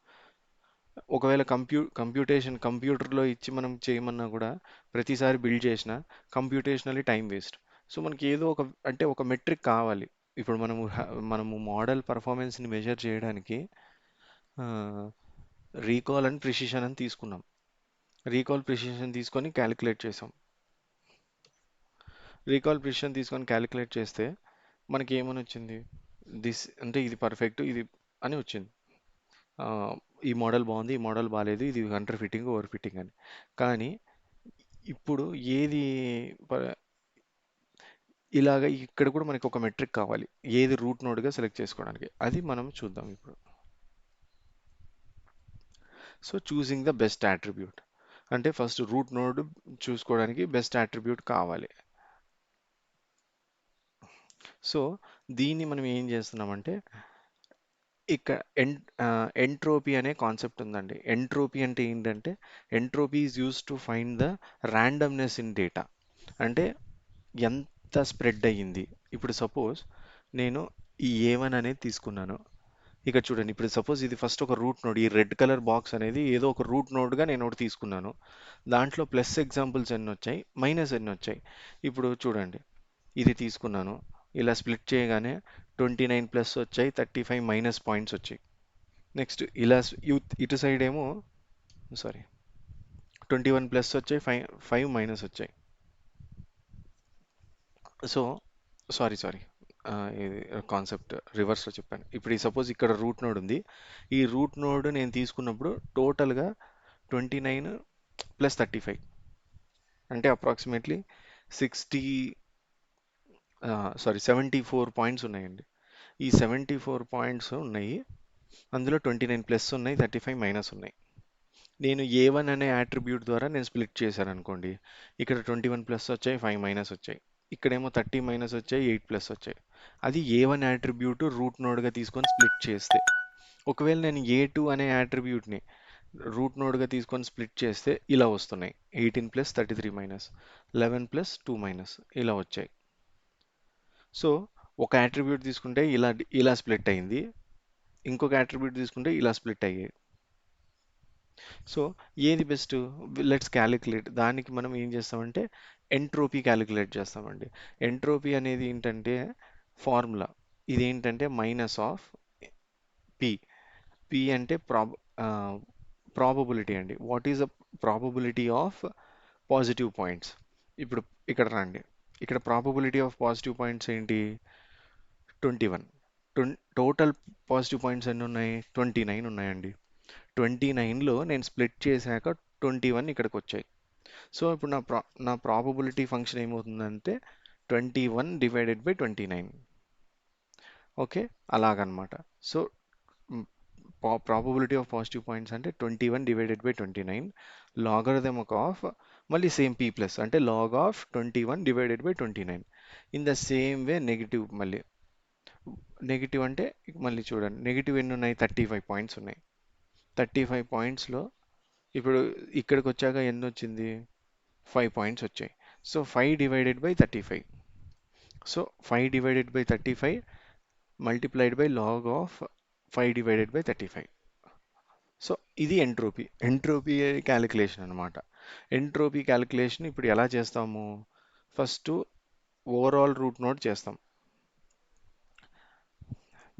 S1: ఒకవేళ కంప్యూటర్లో ఇచ్చి మనం చేయమన్నా కూడా ప్రతిసారి బిల్డ్ చేసిన కంప్యూటేషనల్లీ టైం వేస్ట్. సో మనకి ఏదో ఒక, అంటే ఒక మెట్రిక్ కావాలి. ఇప్పుడు మనము మోడల్ పర్ఫార్మెన్స్ని మెజర్ చేయడానికి రీకాల్ అండ్ ప్రిసిషన్ అని తీసుకున్నాం. రీకాల్ ప్రిసిషన్ తీసుకొని క్యాలిక్యులేట్ చేసాం. రీకాల్ ప్రిసిషన్ తీసుకొని క్యాలిక్యులేట్ చేస్తే మనకి ఏమని వచ్చింది, అంటే ఇది పర్ఫెక్ట్ ఇది అని వచ్చింది. ఆ, ఈ మోడల్ బాగుంది, ఈ మోడల్ బాగాలేదు, ఇది అండర్ ఫిట్టింగ్, ఓవర్ ఫిట్టింగ్ అని. కానీ ఇప్పుడు ఏది ప- ఇలాగ ఇక్కడ కూడా మనకి ఒక మెట్రిక్ కావాలి, ఏది రూట్ నోడ్గా సెలెక్ట్ చేసుకోవడానికి. అది మనం చూద్దాం ఇప్పుడు. So choosing the best attribute, అంటే ఫస్ట్ రూట్ నోడ్ చూసుకోవడానికి బెస్ట్ అట్రిబ్యూట్ కావాలి. సో దీన్ని మనం ఏం చేస్తున్నామంటే, ఇక్కడ ఎంట్రోపీ అనే కాన్సెప్ట్ ఉందండి. ఎంట్రోపీ అంటే ఏంటంటే, entropy is use to find the randomness in data. అంటే ఎంత స్ప్రెడ్ అయ్యింది. ఇప్పుడు సపోజ్ నేను ఈ A1 అనేది తీసుకున్నాను. ఇక్కడ చూడండి, ఇప్పుడు సపోజ్ ఇది ఫస్ట్ ఒక రూట్ నోడ్, ఈ రెడ్ కలర్ బాక్స్ అనేది ఏదో ఒక రూట్ నోడ్గా నేను ఒకటి తీసుకున్నాను. దాంట్లో ప్లస్ ఎగ్జాంపుల్స్ ఎన్ని వచ్చాయి, మైనస్ ఎన్ని వచ్చాయి. ఇప్పుడు చూడండి, ఇది తీసుకున్నాను, ఇలా స్ప్లిట్ చేయగానే 29 ప్లస్ వచ్చాయి, 35 మైనస్ పాయింట్స్ వచ్చాయి. నెక్స్ట్ ఇలా ఇటు సైడ్ ఏమో, సారీ, 21 ప్లస్ వచ్చాయి, 5 మైనస్ వచ్చాయి. సో సారీ, ఇది కాన్సెప్ట్ రివర్స్లో చెప్పాను. ఇప్పుడు ఈ సపోజ్ ఇక్కడ రూట్ నోడ్ ఉంది. ఈ రూట్ నోడ్ నేను తీసుకున్నప్పుడు టోటల్గా 29 ప్లస్ 35 అంటే అప్రాక్సిమేట్లీ 74 పాయింట్స్ ఉన్నాయండి. ఈ 74 పాయింట్స్ ఉన్నాయి, అందులో 29 ప్లస్ ఉన్నాయి, 35 మైనస్ ఉన్నాయి. నేను A1 అనే యాట్రిబ్యూట్ ద్వారా నేను స్ప్లిట్ చేశాను అనుకోండి, ఇక్కడ 21 ప్లస్ వచ్చాయి, 5 మైనస్ వచ్చాయి. ఇక్కడేమో 30 మైనస్ వచ్చాయి, 8 ప్లస్ వచ్చాయి. అది A1 యాట్రిబ్యూట్ రూట్ నోడ్గా తీసుకొని స్ప్లిట్ చేస్తే. ఒకవేళ నేను A2 అనే యాట్రిబ్యూట్ని రూట్ నోడ్గా తీసుకొని స్ప్లిట్ చేస్తే ఇలా వస్తున్నాయి, 18 ప్లస్ 33 మైనస్, 11 ప్లస్ 2 మైనస్ ఇలా వచ్చాయి. సో ఒక యాట్రిబ్యూట్ తీసుకుంటే ఇలా ఇలా స్ప్లిట్ అయింది, ఇంకొక యాట్రిబ్యూట్ తీసుకుంటే ఇలా స్ప్లిట్ అయ్యాయి. సో ఏది బెస్ట్, లెట్స్ క్యాలిక్యులేట్. దానికి మనం ఏం చేస్తామంటే ఎంట్రోపీ క్యాలిక్యులేట్ చేస్తామండి. ఎంట్రోపీ అనేది ఏంటంటే ఫార్ములా, ఇదేంటంటే మైనస్ ఆఫ్ పి. పి అంటే ప్రాబబిలిటీ అండి. What is the probability of positive points? ఇప్పుడు ఇక్కడ రండి. ఇక్కడ ప్రాబబిలిటీ ఆఫ్ పాజిటివ్ పాయింట్స్ ఏంటి? 21. టోటల్ పాజిటివ్ పాయింట్స్ ఎన్ని ఉన్నాయి? 29 ఉన్నాయండి. 29లో నేను స్ప్లిట్ చేశాక 21 ఇక్కడికి వచ్చాయి. సో ఇప్పుడు నా ప్రాబబిలిటీ ఫంక్షన్ ఏమవుతుందంటే 21 డివైడెడ్ బై 29. ఓకే, అలాగనమాట. So probability of positive points అంటే 21 డివైడెడ్ బై 29 లాగరిథమ్ ఆఫ్ మళ్ళీ సేమ్ p ప్లస్ అంటే log of 21 divided by 29. In the same way negative, మళ్ళీ నెగిటివ్ అంటే మళ్ళీ చూడండి, నెగిటివ్ ఎన్ని ఉన్నాయి? 35 పాయింట్స్ ఉన్నాయి. 35 పాయింట్స్లో ఇప్పుడు ఇక్కడికి వచ్చాక ఎన్ని వచ్చింది? 5 పాయింట్స్ వచ్చాయి. So 5 divided by 35. So 5 divided by 35 multiplied by log of 5 divided by 35. So ఇది ఎంట్రోపీ క్యాలిక్యులేషన్ అనమాట. ఎంట్రోపీ క్యాలిక్యులేషన్ ఇప్పుడు ఎలా చేస్తాము? ఫస్ట్ ఓవరాల్ రూట్ నోట్ చేస్తాం.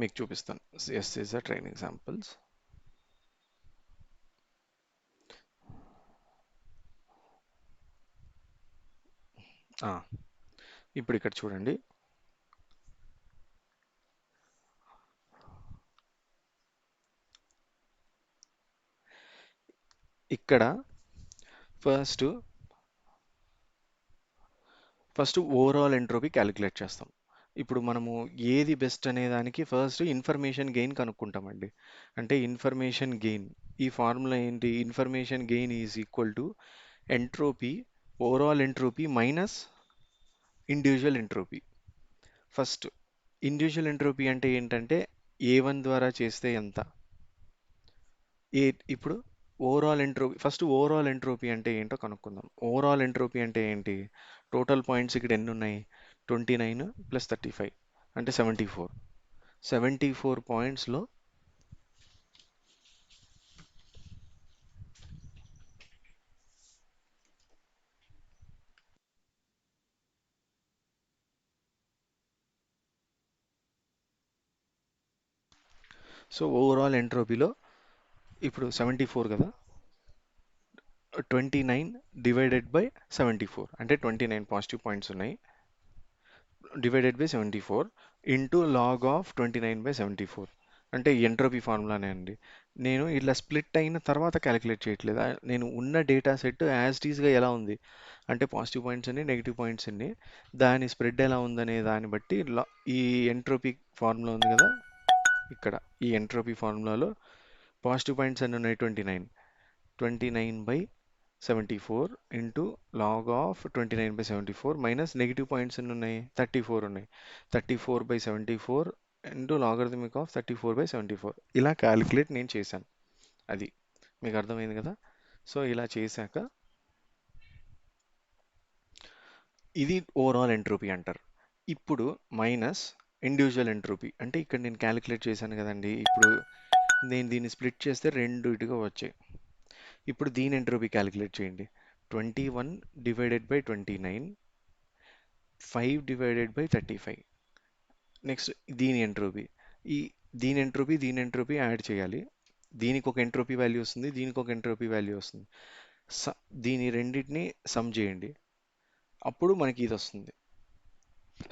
S1: మీకు చూపిస్తాను. S is the train examples. ఇప్పుడు ఇక్కడ చూడండి. ఇక్కడ ఫస్ట్ ఓవరాల్ ఎంట్రోపీ క్యాలిక్యులేట్ చేస్తాం. ఇప్పుడు మనము ఏది బెస్ట్ అనే దానికి ఫస్ట్ ఇన్ఫర్మేషన్ గెయిన్ కనుక్కుంటామండి. అంటే ఇన్ఫర్మేషన్ గెయిన్, ఈ ఫార్ములా ఏంటి? Information gain is equal to entropy, overall entropy minus individual entropy. First individual entropy అంటే ఏంటంటే A1 ద్వారా చేస్తే ఎంత? ఏ ఇప్పుడు ఓవరాల్ ఎంట్రోపీ అంటే ఏంటో కనుక్కుందాం. ఓవరాల్ ఎంట్రోపీ అంటే ఏంటి? టోటల్ పాయింట్స్ ఇక్కడ ఎన్ని ఉన్నాయి? 29 ప్లస్ 35 అంటే 74. 74 పాయింట్స్లో సో ఓవరాల్ ఎంట్రోపీలో ఇప్పుడు 74 కదా, 29 డివైడెడ్ బై 74 అంటే 29 పాజిటివ్ పాయింట్స్ ఉన్నాయి, divided by 74 into log of 29/74 అంటే ఎంట్రోపీ ఫార్ములానే అండి. నేను ఇట్లా స్ప్లిట్ అయిన తర్వాత క్యాలిక్యులేట్ చేయట్లేదు. నేను ఉన్న డేటా సెట్ యాజ్ టీజ్గా ఎలా ఉంది అంటే పాజిటివ్ పాయింట్స్ అన్ని, నెగిటివ్ పాయింట్స్ అన్ని, దాని స్ప్రెడ్ ఎలా ఉందనే దాన్ని బట్టి ఈ ఎంట్రోపీ ఫార్ములా ఉంది కదా, ఇక్కడ ఈ ఎంట్రోపీ ఫార్ములాలో పాజిటివ్ పాయింట్స్ అన్ని ఉన్నాయి 29. 29/74 into log of 29/74 minus negative points ఎన్ని ఉన్నాయి? 34 ఉన్నాయి. 34/74 ఇంటూ లాగరిథమిక్ ఆఫ్ 34/74 ఇలా క్యాలిక్యులేట్ నేను చేశాను. అది మీకు అర్థమైంది కదా. సో ఇలా చేశాక ఇది ఓవరాల్ ఎంట్రోపీ అంటారు. ఇప్పుడు మైనస్ ఇండివిజువల్ ఎంట్రోపీ అంటే ఇక్కడ నేను క్యాలిక్యులేట్ చేశాను కదండి. ఇప్పుడు నేను దీన్ని స్ప్లిట్ చేస్తే రెండు ఇటుగా వచ్చాయి. ఇప్పుడు దీని ఎంట్రోపీ క్యాలిక్యులేట్ చేయండి. 21 divided by 29, 5 divided by 35. Next దీని ఎంట్రోపీ, ఈ దీని ఎంట్రోపీ యాడ్ చేయాలి. దీనికి ఒక ఎంట్రోపీ వాల్యూ వస్తుంది, దీనికి ఒక ఎంట్రోపీ వాల్యూ వస్తుంది. దీని రెండింటిని సమ్ చేయండి, అప్పుడు మనకి ఇది వస్తుంది.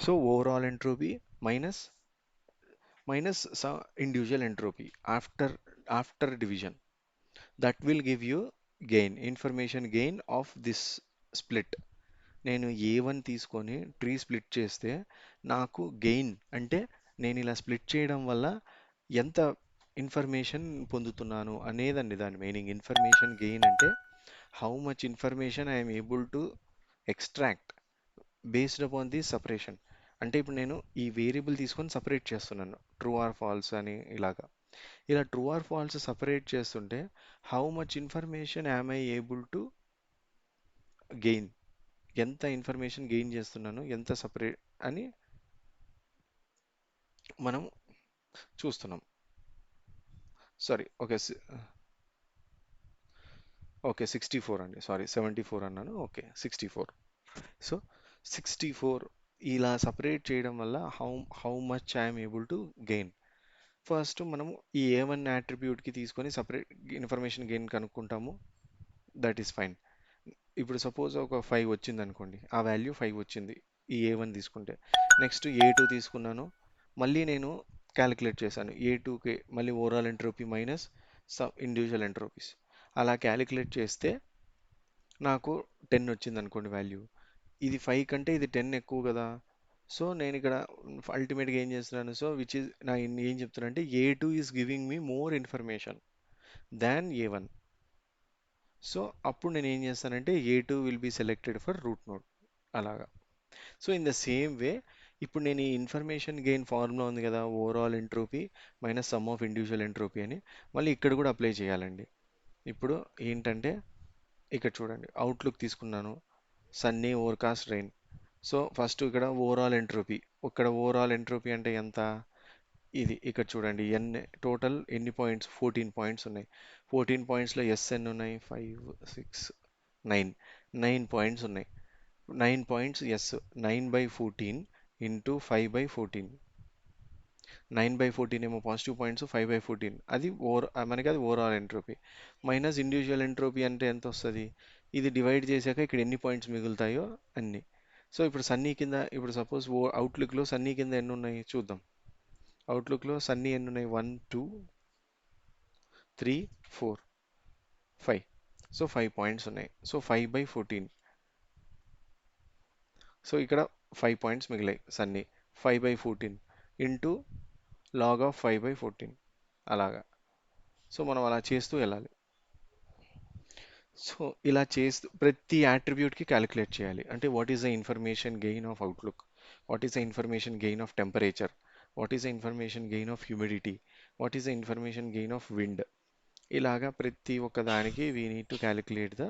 S1: So overall entropy minus individual entropy after division, that will give you gain, information gain of this split. నేను A1 తీసుకొని ట్రీ స్ప్లిట్ చేస్తే నాకు గెయిన్ అంటే నేను ఇలా స్ప్లిట్ చేయడం వల్ల ఎంత ఇన్ఫర్మేషన్ పొందుతున్నాను అనేదండి దాని మీనింగ్. ఇన్ఫర్మేషన్ గెయిన్ అంటే how much information I'm able to extract based upon the separation. అంటే ఇప్పుడు నేను ఈ వేరియబుల్ తీసుకొని సపరేట్ చేస్తున్నాను, ట్రూ ఆర్ ఫాల్స్ అని ఇలాగా. ఇలా ట్రూ ఆర్ ఫాల్స్ సపరేట్ చేస్తుంటే how much information am I able to gain, ఎంత ఇన్ఫర్మేషన్ గెయిన్ చేస్తున్నాను, ఎంత సపరేట్ అని మనం చూస్తున్నాం. సారీ, ఓకే 64 అండి, సారీ 74 అన్నాను, ఓకే 64. సో 64 ఇలా సపరేట్ చేయడం వల్ల how much I'm able to gain. First మనము ఈ A1 యాట్రిబ్యూట్కి తీసుకొని సపరేట్ ఇన్ఫర్మేషన్ గెయిన్ కనుక్కుంటాము. That is fine. ఇప్పుడు సపోజ్ ఒక 5 వచ్చింది అనుకోండి, ఆ వాల్యూ 5 వచ్చింది ఈ A1 తీసుకుంటే. నెక్స్ట్ A2 తీసుకున్నాను, మళ్ళీ నేను క్యాలిక్యులేట్ చేశాను A2కి మళ్ళీ overall entropy minus sum individual entropies. అలా క్యాలిక్యులేట్ చేస్తే నాకు 10 వచ్చింది అనుకోండి వాల్యూ. ఇది 5 కంటే ఇది 10 ఎక్కువ కదా. సో నేను ఇక్కడ అల్టిమేట్గా ఏం చేస్తున్నాను, సో విచ్ ఇస్ నా ఏం చెప్తున్నానంటే A2 is giving me more information than A1. So అప్పుడు నేను ఏం చేస్తానంటే A2 will be selected for root node. అలాగా. So in the same way ఇప్పుడు నేను ఈ ఇన్ఫర్మేషన్ గెయిన్ ఫార్ములా ఉంది కదా, overall entropy minus sum of individual entropy అని, మళ్ళీ ఇక్కడ కూడా అప్లై చేయాలండి. ఇప్పుడు ఏంటంటే ఇక్కడ చూడండి, అవుట్లుక్ తీసుకున్నాను, Sunny overcast rain. So first ఇక్కడ ఓవరాల్ ఎంట్రోపీ, ఇక్కడ ఓవరాల్ ఎంట్రోపీ అంటే ఎంత, ఇది ఇక్కడ చూడండి టోటల్ ఎన్ని పాయింట్స్, 14 పాయింట్స్ ఉన్నాయి. 14 పాయింట్స్లో ఎస్ ఎన్ని ఉన్నాయి, 5 6 9, 9 పాయింట్స్ ఉన్నాయి. 9 పాయింట్స్ ఎస్, 9/14 ఇంటూ 5/14. 9/14 ఏమో పాజిటివ్ పాయింట్స్, 5/14 అది మనకి అది overall entropy. Minus individual entropy అంటే ఎంత వస్తుంది, ఇది డివైడ్ చేశాక ఇక్కడ ఎన్ని పాయింట్స్ మిగులుతాయో అన్ని. సో ఇప్పుడు సన్నీ కింద, ఇప్పుడు సపోజ్ అవుట్లుక్లో సన్నీ కింద ఎన్ని ఉన్నాయి చూద్దాం. అవుట్లుక్లో సన్నీ ఎన్ని ఉన్నాయి, 1 2 3 4 5. సో 5 పాయింట్స్ ఉన్నాయి. సో 5/14. సో ఇక్కడ 5 పాయింట్స్ మిగిలాయి సన్నీ. 5/14 into log of 5/14. అలాగా. సో మనం అలా చేస్తూ వెళ్ళాలి. సో ఇలా చేస్తూ ప్రతి యాట్రిబ్యూట్కి క్యాలిక్యులేట్ చేయాలి. అంటే what is the information gain of outlook, what is the information gain of temperature, what is the information gain of humidity, what is the information gain of wind. ఇలాగా ప్రతి ఒక్క దానికి we need to calculate the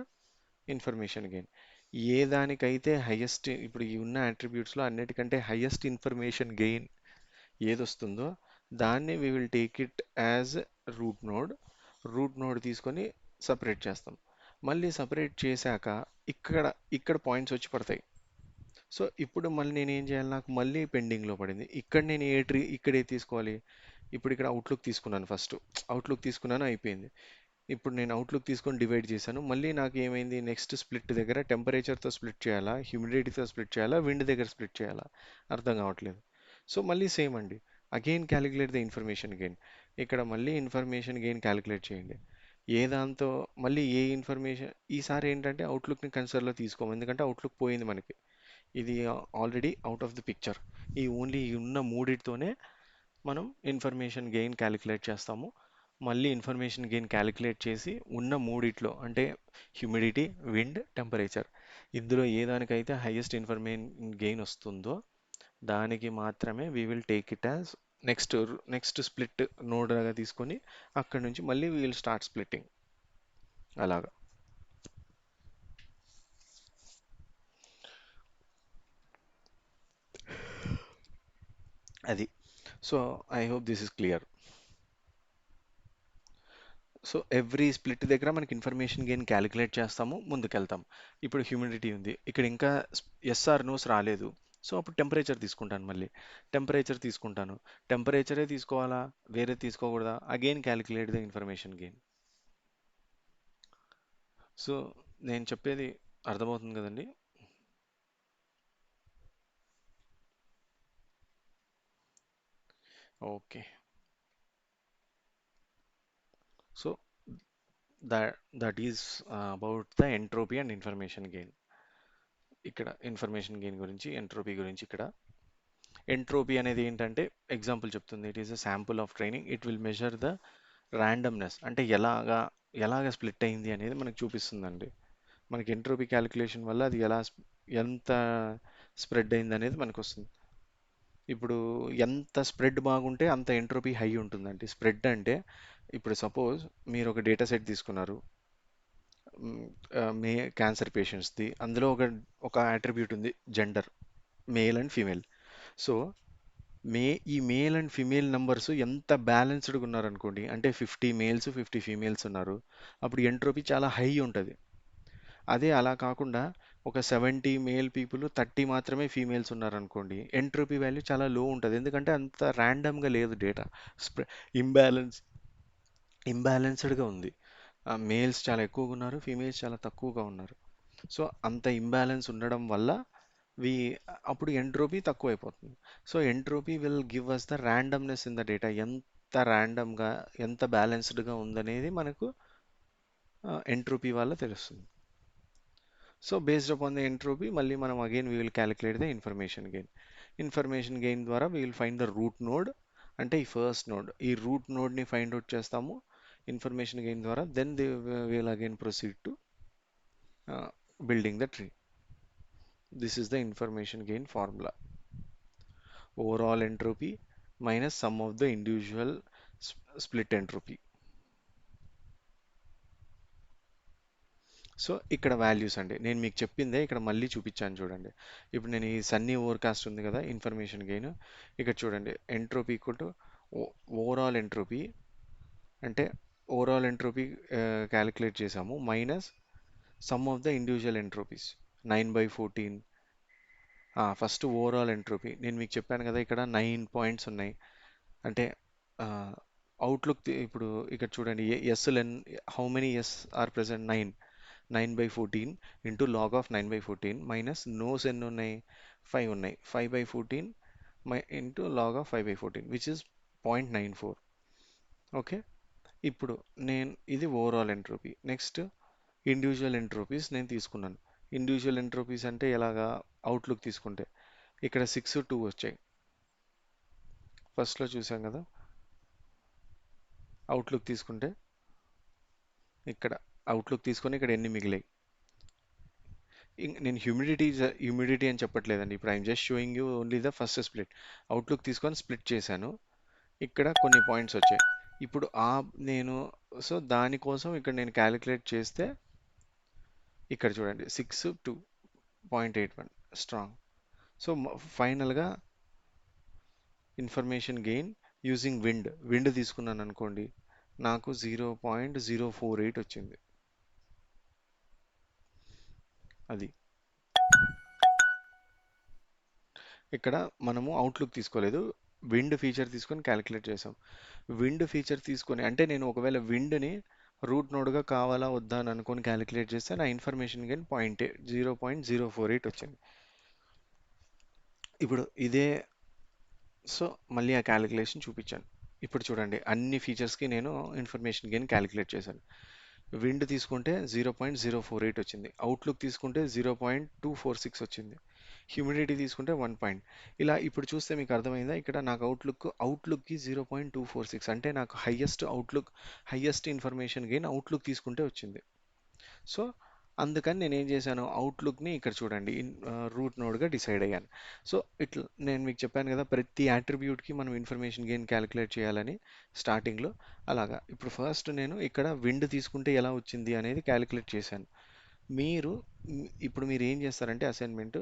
S1: information gain. ఏ దానికైతే హైయెస్ట్, ఇప్పుడు ఈ ఉన్న అట్రిబ్యూట్స్లో అన్నిటికంటే హైయెస్ట్ ఇన్ఫర్మేషన్ గెయిన్ ఏది వస్తుందో దాన్ని we will take it as root node. Root node తీసుకొని సపరేట్ చేస్తాం. మళ్ళీ సపరేట్ చేశాక ఇక్కడ ఇక్కడ పాయింట్స్ వచ్చి పడతాయి. సో ఇప్పుడు మళ్ళీ నేను ఏం చేయాలి, నాకు మళ్ళీ పెండింగ్లో పడింది. ఇక్కడ నేను ఇక్కడే తీసుకోవాలి. ఇప్పుడు ఇక్కడ అవుట్లుక్ తీసుకున్నాను, ఫస్ట్ అవుట్లుక్ తీసుకున్నాను, అయిపోయింది. ఇప్పుడు నేను అవుట్లుక్ తీసుకొని డివైడ్ చేశాను. మళ్ళీ నాకు ఏమైంది, నెక్స్ట్ స్ప్లిట్ దగ్గర టెంపరేచర్తో స్ప్లిట్ చేయాలా, హ్యూమిడిటీతో స్ప్లిట్ చేయాలా, విండ్ దగ్గర స్ప్లిట్ చేయాలా, అర్థం కావట్లేదు. సో మళ్ళీ సేమ్ అండి, again calculate the information gain. ఇక్కడ మళ్ళీ ఇన్ఫర్మేషన్ గెయిన్ క్యాలిక్యులేట్ చేయండి. ఏ దాంతో మళ్ళీ ఏ ఇన్ఫర్మేషన్, ఈసారి ఏంటంటే అవుట్లుక్ని కన్సిడర్లో తీసుకోము, ఎందుకంటే అవుట్లుక్ పోయింది మనకి, ఇది already out of the picture. ఈ ఓన్లీ ఉన్న మూడిటితోనే మనం ఇన్ఫర్మేషన్ గెయిన్ క్యాలిక్యులేట్ చేస్తాము. మళ్ళీ ఇన్ఫర్మేషన్ గెయిన్ క్యాలిక్యులేట్ చేసి ఉన్న మూడిట్లో అంటే హ్యూమిడిటీ, విండ్, టెంపరేచర్, ఇందులో ఏ దానికైతే హైయెస్ట్ ఇన్ఫర్మేషన్ గెయిన్ వస్తుందో దానికి మాత్రమే we will take it as next next split నోడ్గా తీసుకొని అక్కడ నుంచి మళ్ళీ వీ విల్ స్టార్ట్ స్ప్లిట్టింగ్. అలాగా. అది. So I hope this is clear. So every split దగ్గర మనకి ఇన్ఫర్మేషన్ గెయిన్ క్యాలిక్యులేట్ చేస్తాము, ముందుకెళ్తాం. ఇప్పుడు హ్యూమిడిటీ ఉంది, ఇక్కడ ఇంకా ఎస్ఆర్ నోస్ రాలేదు. సో అప్పుడు టెంపరేచర్ తీసుకుంటాను, మళ్ళీ టెంపరేచర్ తీసుకుంటాను. టెంపరేచరే తీసుకోవాలా, వేరే తీసుకోకూడదా, again calculate the information gain. So నేను చెప్పేది అర్థమవుతుంది కదండి. Okay. So that is about the entropy and information gain. ఇక్కడ ఇన్ఫర్మేషన్ గెయిన్ గురించి, ఎంట్రోపీ గురించి. ఇక్కడ ఎంట్రోపీ అనేది ఏంటంటే ఎగ్జాంపుల్ చెప్తుంది, it is a sample of training, it will measure the randomness, అంటే ఎలాగా స్ప్లిట్ అయింది అనేది మనకు చూపిస్తుందండి. మనకి ఎంట్రోపీ క్యాలిక్యులేషన్ వల్ల అది ఎంత స్ప్రెడ్ అయింది అనేది మనకు వస్తుంది. ఇప్పుడు ఎంత స్ప్రెడ్ బాగుంటే అంత ఎంట్రోపీ హై ఉంటుందండి. స్ప్రెడ్ అంటే ఇప్పుడు సపోజ్ మీరు ఒక డేటా సెట్ తీసుకున్నారు, మే క్యాన్సర్ పేషెంట్స్ది, అందులో ఒక అట్రిబ్యూట్ ఉంది gender, male and female. So మే ఈ మేల్ అండ్ ఫీమేల్ నంబర్స్ ఎంత బ్యాలెన్స్డ్గా ఉన్నారనుకోండి, అంటే 50 మేల్స్ 50 ఫీమేల్స్ ఉన్నారు, అప్పుడు ఎంట్రోపీ చాలా హై ఉంటుంది. అదే అలా కాకుండా ఒక 70 మేల్ పీపుల్ 30 మాత్రమే ఫీమేల్స్ ఉన్నారనుకోండి, ఎంట్రోపీ వాల్యూ చాలా లో ఉంటుంది. ఎందుకంటే అంత ర్యాండమ్గా లేదు డేటా. స్ప్రె ఇంబ్యాలెన్స్ ఇంబ్యాలెన్స్డ్గా ఉంది. మేల్స్ చాలా ఎక్కువగా ఉన్నారు, ఫీమేల్స్ చాలా తక్కువగా ఉన్నారు. సో అంత ఇంబ్యాలెన్స్ ఉండడం వల్ల వి అప్పుడు ఎంట్రోపీ తక్కువైపోతుంది. So entropy will give us the randomness in the data. ఎంత ర్యాండమ్గా, ఎంత బ్యాలెన్స్డ్గా ఉందనేది మనకు ఎంట్రోపీ వల్ల తెలుస్తుంది. So based upon the entropy మళ్ళీ మనం again we will calculate the information gain. Information gain ద్వారా we will find the root node, అంటే ఈ ఫస్ట్ నోడ్, ఈ రూట్ నోడ్ని ఫైండ్ అవుట్ చేస్తాము ఇన్ఫర్మేషన్ గెయిన్ ద్వారా. Then they will again proceed to building the tree. This is the information gain formula. Overall entropy minus sum of the individual split entropy. So ఇక్కడ వాల్యూస్ అండి, నేను మీకు చెప్పిందే ఇక్కడ మళ్ళీ చూపించాను చూడండి. ఇప్పుడు నేను ఈ సన్నీ ఓవర్కాస్ట్ ఉంది కదా ఇన్ఫర్మేషన్ గెయిన్, ఇక్కడ చూడండి entropy equal to overall entropy, అంటే ఓవరాల్ ఎంట్రోపీ క్యాలిక్యులేట్ చేసాము minus sum of the individual entropies 9/14. First overall entropy నేను మీకు చెప్పాను కదా, ఇక్కడ 9 పాయింట్స్ ఉన్నాయి. అంటే అవుట్లుక్ ఇప్పుడు ఇక్కడ చూడండి, ఎస్ లెన్ how many yes are present 9/14 into log of 9/14 minus nos ఎన్ని ఉన్నాయి, 5 ఉన్నాయి, 5/14 into log of 5/14 which is 0.94. Okay, ఇప్పుడు నేను ఇది overall entropy. Next individual entropies నేను తీసుకున్నాను. ఇండివిజువల్ ఎంట్రోపీస్ అంటే ఎలాగా, అవుట్లుక్ తీసుకుంటే ఇక్కడ 6, 2 వచ్చాయి. ఫస్ట్లో చూసాం కదా, అవుట్లుక్ తీసుకుంటే ఇక్కడ అవుట్లుక్ తీసుకొని ఇక్కడ ఎన్ని మిగిలాయి. నేను హ్యూమిడిటీ అని చెప్పట్లేదండి, ఇప్పుడు I'm just showing you only the first split. Outlook తీసుకొని స్ప్లిట్ చేశాను, ఇక్కడ కొన్ని పాయింట్స్ వచ్చాయి. ఇప్పుడు నేను సో దానికోసం ఇక్కడ నేను క్యాలిక్యులేట్ చేస్తే ఇక్కడ చూడండి 6, 2.81 స్ట్రాంగ్. సో ఫైనల్గా ఇన్ఫర్మేషన్ గెయిన్ యూజింగ్ విండ్ తీసుకున్నాను అనుకోండి, నాకు 0.048 వచ్చింది. అది ఇక్కడ మనము అవుట్లుక్ తీసుకోలేదు, విండ్ ఫీచర్ తీసుకొని క్యాలిక్యులేట్ చేసాం. విండ్ ఫీచర్ తీసుకొని అంటే నేను ఒకవేళ విండ్ని రూట్ నోడ్గా కావాలా వద్దా అని అనుకొని క్యాలిక్యులేట్ చేస్తే నా ఇన్ఫర్మేషన్ గెయిన్ 0.048 వచ్చింది. ఇప్పుడు ఇదే, సో మళ్ళీ ఆ క్యాలిక్యులేషన్ చూపించాను. ఇప్పుడు చూడండి అన్ని ఫీచర్స్కి నేను ఇన్ఫర్మేషన్ గెయిన్ క్యాలిక్యులేట్ చేశాను. విండ్ తీసుకుంటే 0.048 వచ్చింది, అవుట్లుక్ తీసుకుంటే 0.246 వచ్చింది, హ్యూమిడిటీ తీసుకుంటే 1 పాయింట్. ఇలా ఇప్పుడు చూస్తే మీకు అర్థమైందా, ఇక్కడ నాకు అవుట్లుక్కి 0.246 అంటే నాకు హైయెస్ట్ ఇన్ఫర్మేషన్ గెయిన్ అవుట్లుక్ తీసుకుంటే వచ్చింది. సో అందుకని నేను ఏం చేశాను, అవుట్లుక్ని ఇక్కడ చూడండి రూట్ నోడ్గా డిసైడ్ అయ్యాను. సో ఇట్లా నేను మీకు చెప్పాను కదా, ప్రతి యాట్రిబ్యూట్కి మనం ఇన్ఫర్మేషన్ గెయిన్ క్యాలిక్యులేట్ చేయాలని స్టార్టింగ్లో. అలాగా ఇప్పుడు ఫస్ట్ నేను ఇక్కడ విండ్ తీసుకుంటే ఎలా వచ్చింది అనేది క్యాలిక్యులేట్ చేశాను. మీరు ఇప్పుడు మీరు ఏం చేస్తారంటే అసైన్మెంట్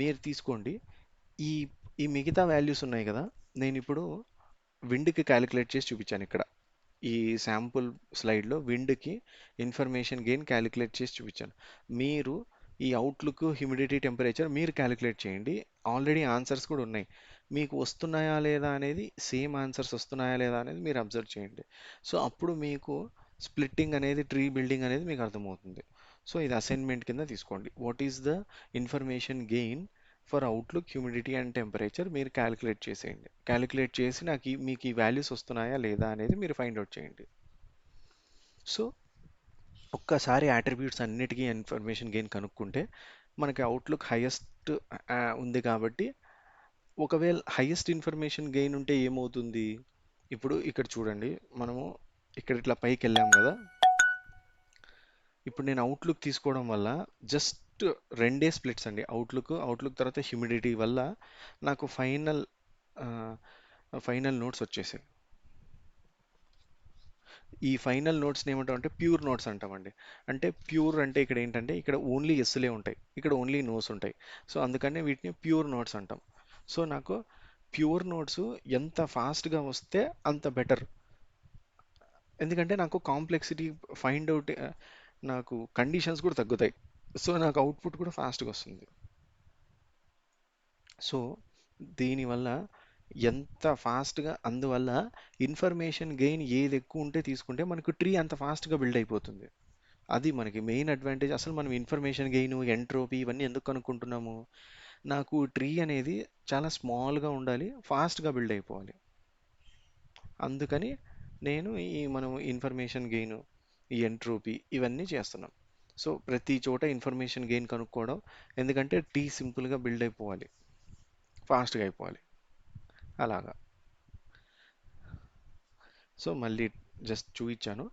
S1: మీరు తీసుకోండి, ఈ ఈ మిగతా వాల్యూస్ ఉన్నాయి కదా, నేను ఇప్పుడు విండ్కి క్యాలిక్యులేట్ చేసి చూపించాను ఇక్కడ. ఈ శాంపుల్ స్లైడ్లో విండ్కి ఇన్ఫర్మేషన్ గెయిన్ క్యాలిక్యులేట్ చేసి చూపించాను. మీరు ఈ అవుట్లుక్, హ్యూమిడిటీ, టెంపరేచర్ మీరు క్యాలిక్యులేట్ చేయండి. ఆల్రెడీ ఆన్సర్స్ కూడా ఉన్నాయి, మీకు వస్తున్నాయా లేదా అనేది, సేమ్ ఆన్సర్స్ వస్తున్నాయా లేదా అనేది మీరు అబ్జర్వ్ చేయండి. సో అప్పుడు మీకు స్ప్లిట్టింగ్ అనేది, ట్రీ బిల్డింగ్ అనేది మీకు అర్థమవుతుంది. సో ఇది అసైన్మెంట్ కింద తీసుకోండి. What is the information gain for outlook, humidity and temperature మీరు క్యాలిక్యులేట్ చేసేయండి. క్యాలిక్యులేట్ చేసి నాకు మీకు ఈ వాల్యూస్ వస్తున్నాయా లేదా అనేది మీరు ఫైండ్ అవుట్ చేయండి. సో ఒక్కసారి అట్రిబ్యూట్స్ అన్నిటికీ ఇన్ఫర్మేషన్ గెయిన్ కనుక్కుంటే మనకి అవుట్లుక్ హైయెస్ట్ ఉంది కాబట్టి, ఒకవేళ హైయెస్ట్ ఇన్ఫర్మేషన్ గెయిన్ ఉంటే ఏమవుతుంది, ఇప్పుడు ఇక్కడ చూడండి, మనము ఇక్కడ ఇట్లా పైకి వెళ్ళాం కదా, ఇప్పుడు నేను అవుట్లుక్ తీసుకోవడం వల్ల జస్ట్ రెండే స్ప్లిట్స్ అండి, అవుట్లుక్ తర్వాత హ్యూమిడిటీ వల్ల నాకు ఫైనల్ నోట్స్ వచ్చేసాయి. ఈ ఫైనల్ నోట్స్ని ఏమంటాం అంటే ప్యూర్ నోట్స్ అంటామండి. అంటే ప్యూర్ అంటే ఇక్కడ ఏంటంటే ఇక్కడ ఓన్లీ ఎస్లే ఉంటాయి, ఇక్కడ ఓన్లీ నోస్ ఉంటాయి. సో అందుకనే వీటిని ప్యూర్ నోట్స్ అంటాం. సో నాకు ప్యూర్ నోట్స్ ఎంత ఫాస్ట్గా వస్తే అంత బెటర్, ఎందుకంటే నాకు కాంప్లెక్సిటీ ఫైండ్ అవుట్, నాకు కండిషన్స్ కూడా తగ్గుతాయి. సో నాకు అవుట్పుట్ కూడా ఫాస్ట్గా వస్తుంది. సో దీనివల్ల ఎంత ఫాస్ట్గా, అందువల్ల ఇన్ఫర్మేషన్ గెయిన్ ఏది ఎక్కువ ఉంటే తీసుకుంటే మనకు ట్రీ అంత ఫాస్ట్గా బిల్డ్ అయిపోతుంది. అది మనకి మెయిన్ అడ్వాంటేజ్. అసలు మనం ఇన్ఫర్మేషన్ గెయిన్, ఎంట్రోపీ ఇవన్నీ ఎందుకు కనుక్కుంటున్నాము? నాకు ట్రీ అనేది చాలా స్మాల్గా ఉండాలి, ఫాస్ట్గా బిల్డ్ అయిపోవాలి. అందుకని నేను మనం ఇన్ఫర్మేషన్ గెయిన్, ఈ ఎంట్రోపీ ఇవన్నీ చేస్తున్నాం. సో ప్రతి చోట ఇన్ఫర్మేషన్ గెయిన్ కనుక్కోవడం, ఎందుకంటే టీ సింపుల్గా బిల్డ్ అయిపోవాలి, ఫాస్ట్గా అయిపోవాలి. అలాగా. సో మళ్ళీ జస్ట్ చూపించాను.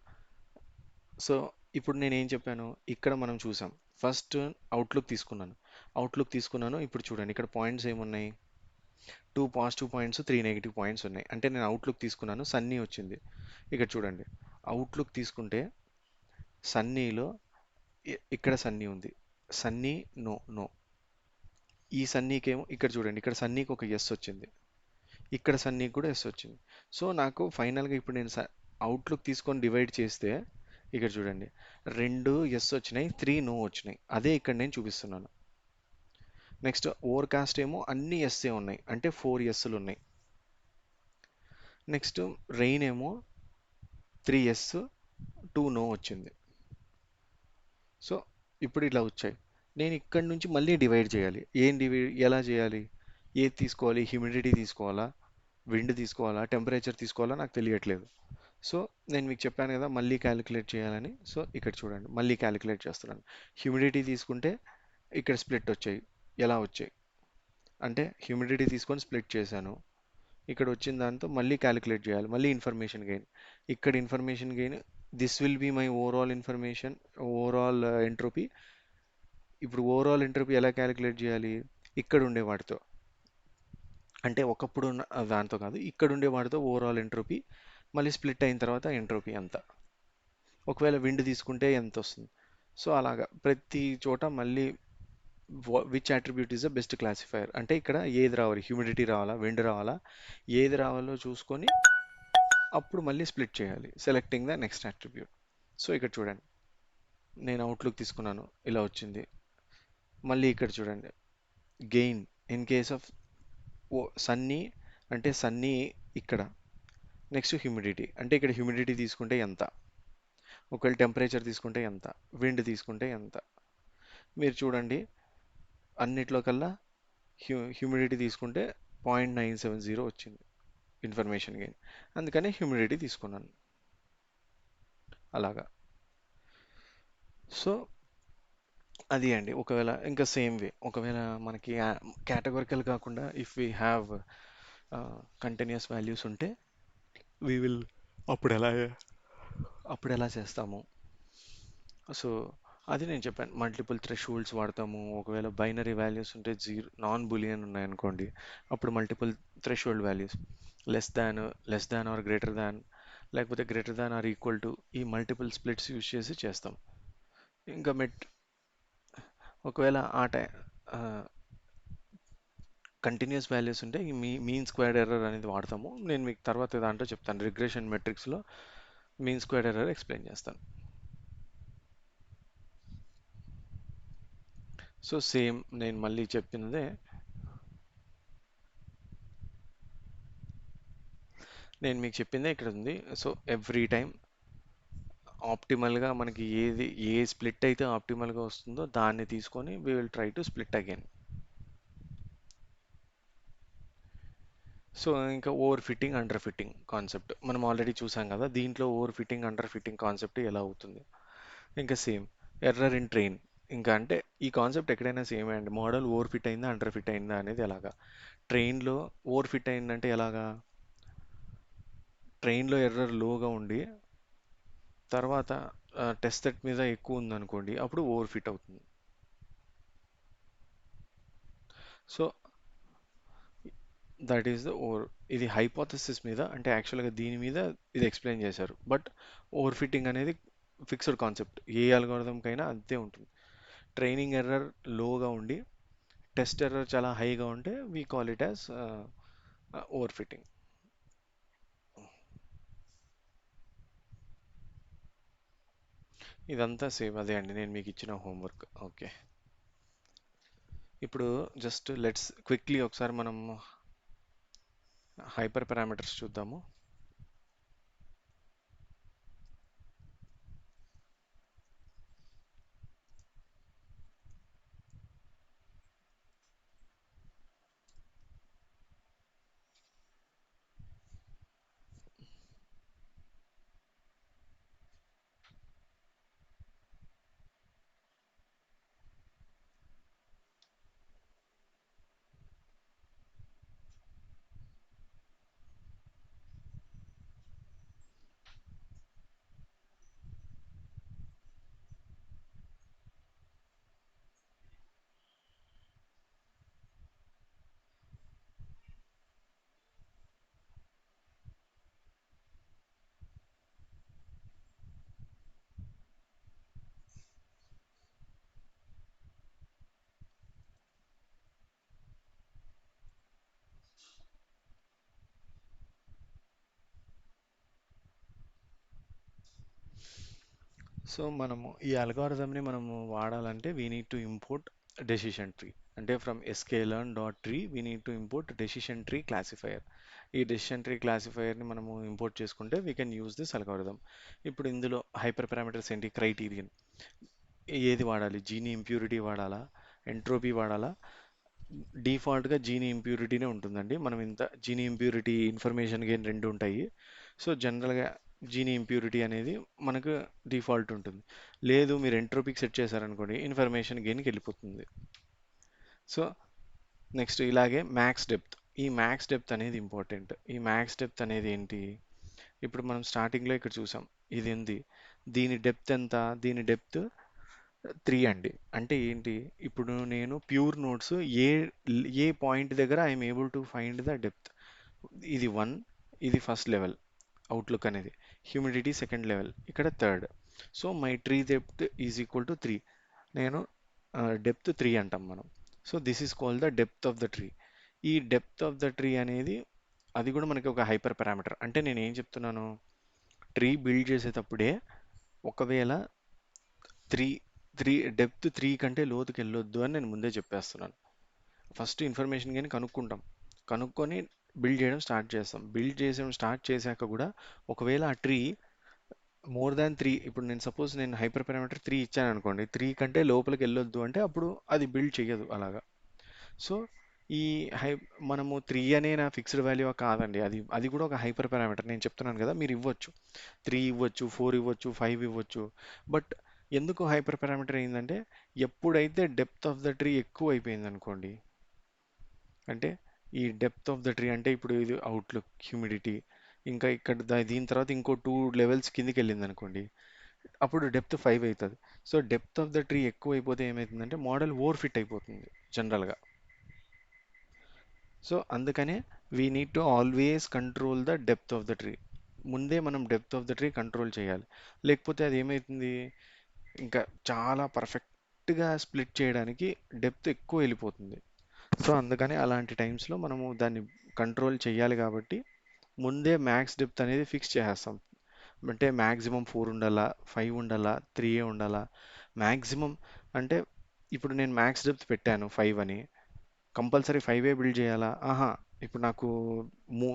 S1: సో ఇప్పుడు నేనేం చెప్పాను, ఇక్కడ మనం చూసాం. ఫస్ట్ అవుట్లుక్ తీసుకున్నాను. ఇప్పుడు చూడండి ఇక్కడ పాయింట్స్ ఏమున్నాయి, 2 పాజిటివ్ పాయింట్స్, 3 నెగిటివ్ పాయింట్స్ ఉన్నాయి. అంటే నేను అవుట్లుక్ తీసుకున్నాను, సన్నీ వచ్చింది. ఇక్కడ చూడండి, అవుట్లుక్ తీసుకుంటే సన్నీలో ఇక్కడ సన్నీ ఉంది. Sunny, no no. ఈ సన్నీకేమో ఇక్కడ చూడండి, ఇక్కడ సన్నీకి ఒక ఎస్ వచ్చింది, ఇక్కడ సన్నీకి కూడా ఎస్ వచ్చింది. సో నాకు ఫైనల్గా ఇప్పుడు నేను అవుట్లుక్ తీసుకొని డివైడ్ చేస్తే ఇక్కడ చూడండి, 2 ఎస్ వచ్చినాయి, 3 నో వచ్చినాయి. అదే ఇక్కడ నేను చూపిస్తున్నాను. నెక్స్ట్ ఓవర్కాస్ట్ ఏమో అన్ని ఎస్ఏ ఉన్నాయి, అంటే 4 ఎస్లు ఉన్నాయి. నెక్స్ట్ రెయిన్ ఏమో 3 ఎస్, 2 నో వచ్చింది. సో ఇప్పుడు ఇట్లా వచ్చాయి. నేను ఇక్కడ నుంచి మళ్ళీ డివైడ్ చేయాలి. ఎలా చేయాలి? ఏది తీసుకోవాలి? హ్యూమిడిటీ తీసుకోవాలా, విండ్ తీసుకోవాలా, టెంపరేచర్ తీసుకోవాలా, నాకు తెలియట్లేదు. సో నేను మీకు చెప్పాను కదా మళ్ళీ క్యాలిక్యులేట్ చేయాలని. సో ఇక్కడ చూడండి, మళ్ళీ క్యాలిక్యులేట్ చేస్తున్నాను. హ్యూమిడిటీ తీసుకుంటే ఇక్కడ స్ప్లిట్ వచ్చాయి. ఎలా వచ్చాయి అంటే హ్యూమిడిటీ తీసుకొని స్ప్లిట్ చేశాను. ఇక్కడ వచ్చిన దాంతో మళ్ళీ క్యాలిక్యులేట్ చేయాలి, మళ్ళీ ఇన్ఫర్మేషన్ గెయిన్. ఇక్కడ information gain, this will be my overall information, overall entropy. ఇప్పుడు ఓవరాల్ ఎంట్రోపీ ఎలా క్యాలిక్యులేట్ చేయాలి? ఇక్కడ ఉండే వాటితో, అంటే ఒకప్పుడు ఉన్న దాంతో కాదు, ఇక్కడ ఉండే వాటితో ఓవరాల్ ఎంట్రోపీ, మళ్ళీ స్ప్లిట్ అయిన తర్వాత ఎంట్రోపీ ఎంత. ఒకవేళ విండ్ తీసుకుంటే ఎంత వస్తుంది. సో అలాగా ప్రతి చోట మళ్ళీ which attribute is the best classifier, అంటే ఇక్కడ ఏది రావాలి, హ్యూమిడిటీ రావాలా, విండ్ రావాలా, ఏది రావాలో చూసుకొని అప్పుడు మళ్ళీ స్ప్లిట్ చేయాలి, selecting the next attribute. So ఇక్కడ చూడండి, నేను అవుట్లుక్ తీసుకున్నాను, ఇలా వచ్చింది. మళ్ళీ ఇక్కడ చూడండి, gain in case of Sunny, అంటే సన్నీ ఇక్కడ. నెక్స్ట్ హ్యూమిడిటీ, అంటే ఇక్కడ హ్యూమిడిటీ తీసుకుంటే ఎంత, ఒకవేళ టెంపరేచర్ తీసుకుంటే ఎంత, విండ్ తీసుకుంటే ఎంత. మీరు చూడండి, అన్నిట్లో కల్లా హ్యూమిడిటీ తీసుకుంటే 0.970 వచ్చింది ఇన్ఫర్మేషన్ గెయిన్. అందుకని హ్యూమిడిటీ తీసుకున్నాను. అలాగా. సో అది అండి. ఒకవేళ ఇంకా సేమ్ వే, ఒకవేళ మనకి కేటగరికల్ కాకుండా if we have continuous values ఉంటే వీ విల్, అప్పుడు ఎలా అప్పుడు ఎలా చేస్తాము. సో అది నేను చెప్పాను, మల్టిపుల్ థ్రెషోల్డ్స్ వాడతాము. ఒకవేళ బైనరీ వాల్యూస్ ఉంటే, జీరో నాన్ బూలియన్ ఉన్నాయనుకోండి, అప్పుడు multiple threshold values, less than, less than or greater than, లేకపోతే greater than or equal to, ఈ మల్టిపుల్ స్ప్లిట్స్ యూజ్ చేసి చేస్తాం. ఇంకా ఒకవేళ ఆ టై కంటిన్యూస్ వాల్యూస్ ఉంటే ఈ మీన్ స్క్వేర్డ్ ఎర్రర్ అనేది వాడతాము. నేను మీకు తర్వాత దాంట్లో చెప్తాను, రిగ్రెషన్ మెట్రిక్స్లో మీన్ స్క్వేర్డ్ ఎర్రర్ ఎక్స్ప్లెయిన్ చేస్తాను. సో సేమ్ నేను మళ్ళీ చెప్పినదే, నేను మీకు చెప్పిందే ఇక్కడ ఉంది. సో ఎవ్రీ టైం ఆప్టిమల్గా మనకి ఏ స్ప్లిట్ అయితే ఆప్టిమల్గా వస్తుందో దాన్ని తీసుకొని we will try to split again. So ఇంకా overfitting, underfitting concept మనం ఆల్రెడీ చూసాం కదా. దీంట్లో overfitting, underfitting concept ఎలా అవుతుంది. ఇంకా సేమ్ ఎర్రర్ ఇన్ ట్రైన్. ఇంకా అంటే ఈ కాన్సెప్ట్ ఎక్కడైనా సేమే అండి. మోడల్ ఓవర్ ఫిట్ అయిందా, అండర్ ఫిట్ అయిందా అనేది ఎలాగా. ట్రైన్లో ఓవర్ ఫిట్ అయిందంటే ఎలాగా, ట్రైన్లో ఎర్రర్ లోగా ఉండి తర్వాత టెస్ట్ సెట్ మీద ఎక్కువ ఉందనుకోండి, అప్పుడు ఓవర్ ఫిట్ అవుతుంది. So that is the over. ఇది హైపోథసిస్ మీద, అంటే యాక్చువల్గా దీని మీద ఇది ఎక్స్ప్లెయిన్ చేశారు. బట్ ఓవర్ ఫిట్టింగ్ అనేది ఫిక్స్డ్ కాన్సెప్ట్, ఏ అల్గోరిథంకైనా అంతే ఉంటుంది. ట్రైనింగ్ ఎర్రర్ లోగా ఉండి టెస్ట్ ఎర్రర్ చాలా హైగా ఉంటే we call it as over fitting. ఇదంతా సేమ్ అదే అండి నేను మీకు ఇచ్చిన హోంవర్క్. ఓకే. ఇప్పుడు జస్ట్ లెట్స్ క్విక్లీ ఒకసారి మనం హైపర్ పారామీటర్స్ చూద్దాము. సో మనము ఈ అల్గారిథంని మనము వాడాలంటే we need to import decision tree. అంటే from sklearn dot tree we need to import decision tree classifier. ఈ డెసిషన్ ట్రీ క్లాసిఫైయర్ని మనము ఇంపోర్ట్ చేసుకుంటే we can use this algorithm. ఇప్పుడు ఇందులో హైపర్ పారామీటర్స్ ఏంటి, క్రైటీరియన్ ఏది వాడాలి, జీని ఇంప్యూరిటీ వాడాలా, ఎంట్రోపీ వాడాలా? డిఫాల్ట్గా జీని ఇంప్యూరిటీనే ఉంటుందండి. మనం ఇంత జీని ఇంప్యూరిటీ ఇన్ఫర్మేషన్ గెయిన్ రెండు ఉంటాయి. సో జనరల్గా జీని ఇంప్యూరిటీ అనేది మనకు డిఫాల్ట్ ఉంటుంది. లేదు మీరు ఎంట్రోపిక్ సెట్ చేశారనుకోండి ఇన్ఫర్మేషన్ గెయిన్కి వెళ్ళిపోతుంది. సో నెక్స్ట్ ఇలాగే మ్యాక్స్ డెప్త్. ఈ మ్యాక్స్ డెప్త్ అనేది ఇంపార్టెంట్. ఈ మ్యాక్స్ డెప్త్ అనేది ఏంటి, ఇప్పుడు మనం స్టార్టింగ్లో ఇక్కడ చూసాం ఇది ఉంది. దీని డెప్త్ ఎంత, దీని డెప్త్ 3 అండి. అంటే ఏంటి, ఇప్పుడు నేను ప్యూర్ నోట్స్ ఏ ఏ పాయింట్ దగ్గర I'm able to find the depth. ఇది 1, ఇది ఫస్ట్ లెవెల్ అవుట్లుక్ అనేది, హ్యూమిడిటీ సెకండ్ లెవెల్, ఇక్కడ third. So my tree depth is equal to 3. నేను డెప్త్ 3 అంటాం మనం. So this is called the depth of the tree. ఈ డెప్త్ ఆఫ్ ద ట్రీ అనేది అది కూడా మనకి ఒక హైపర్ పారామీటర్. అంటే నేను ఏం చెప్తున్నాను, ట్రీ బిల్డ్ చేసేటప్పుడే ఒకవేళ త్రీ డెప్త్ 3 కంటే లోతుకి వెళ్ళొద్దు అని నేను ముందే చెప్పేస్తున్నాను. ఫస్ట్ ఇన్ఫర్మేషన్ కానీ కనుక్కుంటాం, కనుక్కొని బిల్డ్ చేయడం స్టార్ట్ చేస్తాం. బిల్డ్ చేయడం స్టార్ట్ చేశాక కూడా ఒకవేళ ఆ ట్రీ మోర్ దాన్ 3, ఇప్పుడు నేను సపోజ్ నేను హైపర్ పారామీటర్ 3 ఇచ్చాను అనుకోండి, 3 కంటే లోపలికి వెళ్ళొద్దు అంటే అప్పుడు అది బిల్డ్ చేయదు అలాగా. సో ఈ హై మనము 3 అనే నా ఫిక్స్డ్ వాల్యూ కాదండి, అది అది కూడా ఒక హైపర్ పారామీటర్. నేను చెప్తున్నాను కదా, మీరు ఇవ్వచ్చు 3 ఇవ్వచ్చు, 4 ఇవ్వచ్చు, 5 ఇవ్వచ్చు. బట్ ఎందుకు హైపర్ పారామీటర్ అయిందంటే ఎప్పుడైతే డెప్త్ ఆఫ్ ద ట్రీ ఎక్కువ అయిపోయింది అనుకోండి, అంటే ఈ డెప్త్ ఆఫ్ ద ట్రీ అంటే ఇప్పుడు ఇది అవుట్లుక్, హ్యూమిడిటీ, ఇంకా ఇక్కడ దీని తర్వాత ఇంకో 2 లెవెల్స్ కిందికి వెళ్ళింది అనుకోండి, అప్పుడు డెప్త్ 5 అవుతుంది. So depth of the tree ఎక్కువ అయిపోతే ఏమవుతుందంటే మోడల్ ఓవర్ ఫిట్ అయిపోతుంది జనరల్గా. సో అందుకనే we need to always control the depth of the tree. ముందే మనం depth of the tree control చేయాలి. లేకపోతే అది ఏమవుతుంది, ఇంకా చాలా పర్ఫెక్ట్గా స్ప్లిట్ చేయడానికి డెప్త్ ఎక్కువ వెళ్ళిపోతుంది. సో అందుకని అలాంటి టైమ్స్లో మనము దాన్ని కంట్రోల్ చేయాలి కాబట్టి ముందే మ్యాక్స్ డెప్త్ అనేది ఫిక్స్ చేసేస్తాం. అంటే మ్యాక్సిమం 4 ఉండాలా, 5 ఉండాలా, 3 ఉండాలా, మ్యాక్సిమం. అంటే ఇప్పుడు నేను మ్యాక్స్ డెప్త్ పెట్టాను 5 అని, కంపల్సరీ 5 బిల్డ్ చేయాలా? ఆహా. ఇప్పుడు నాకు మూ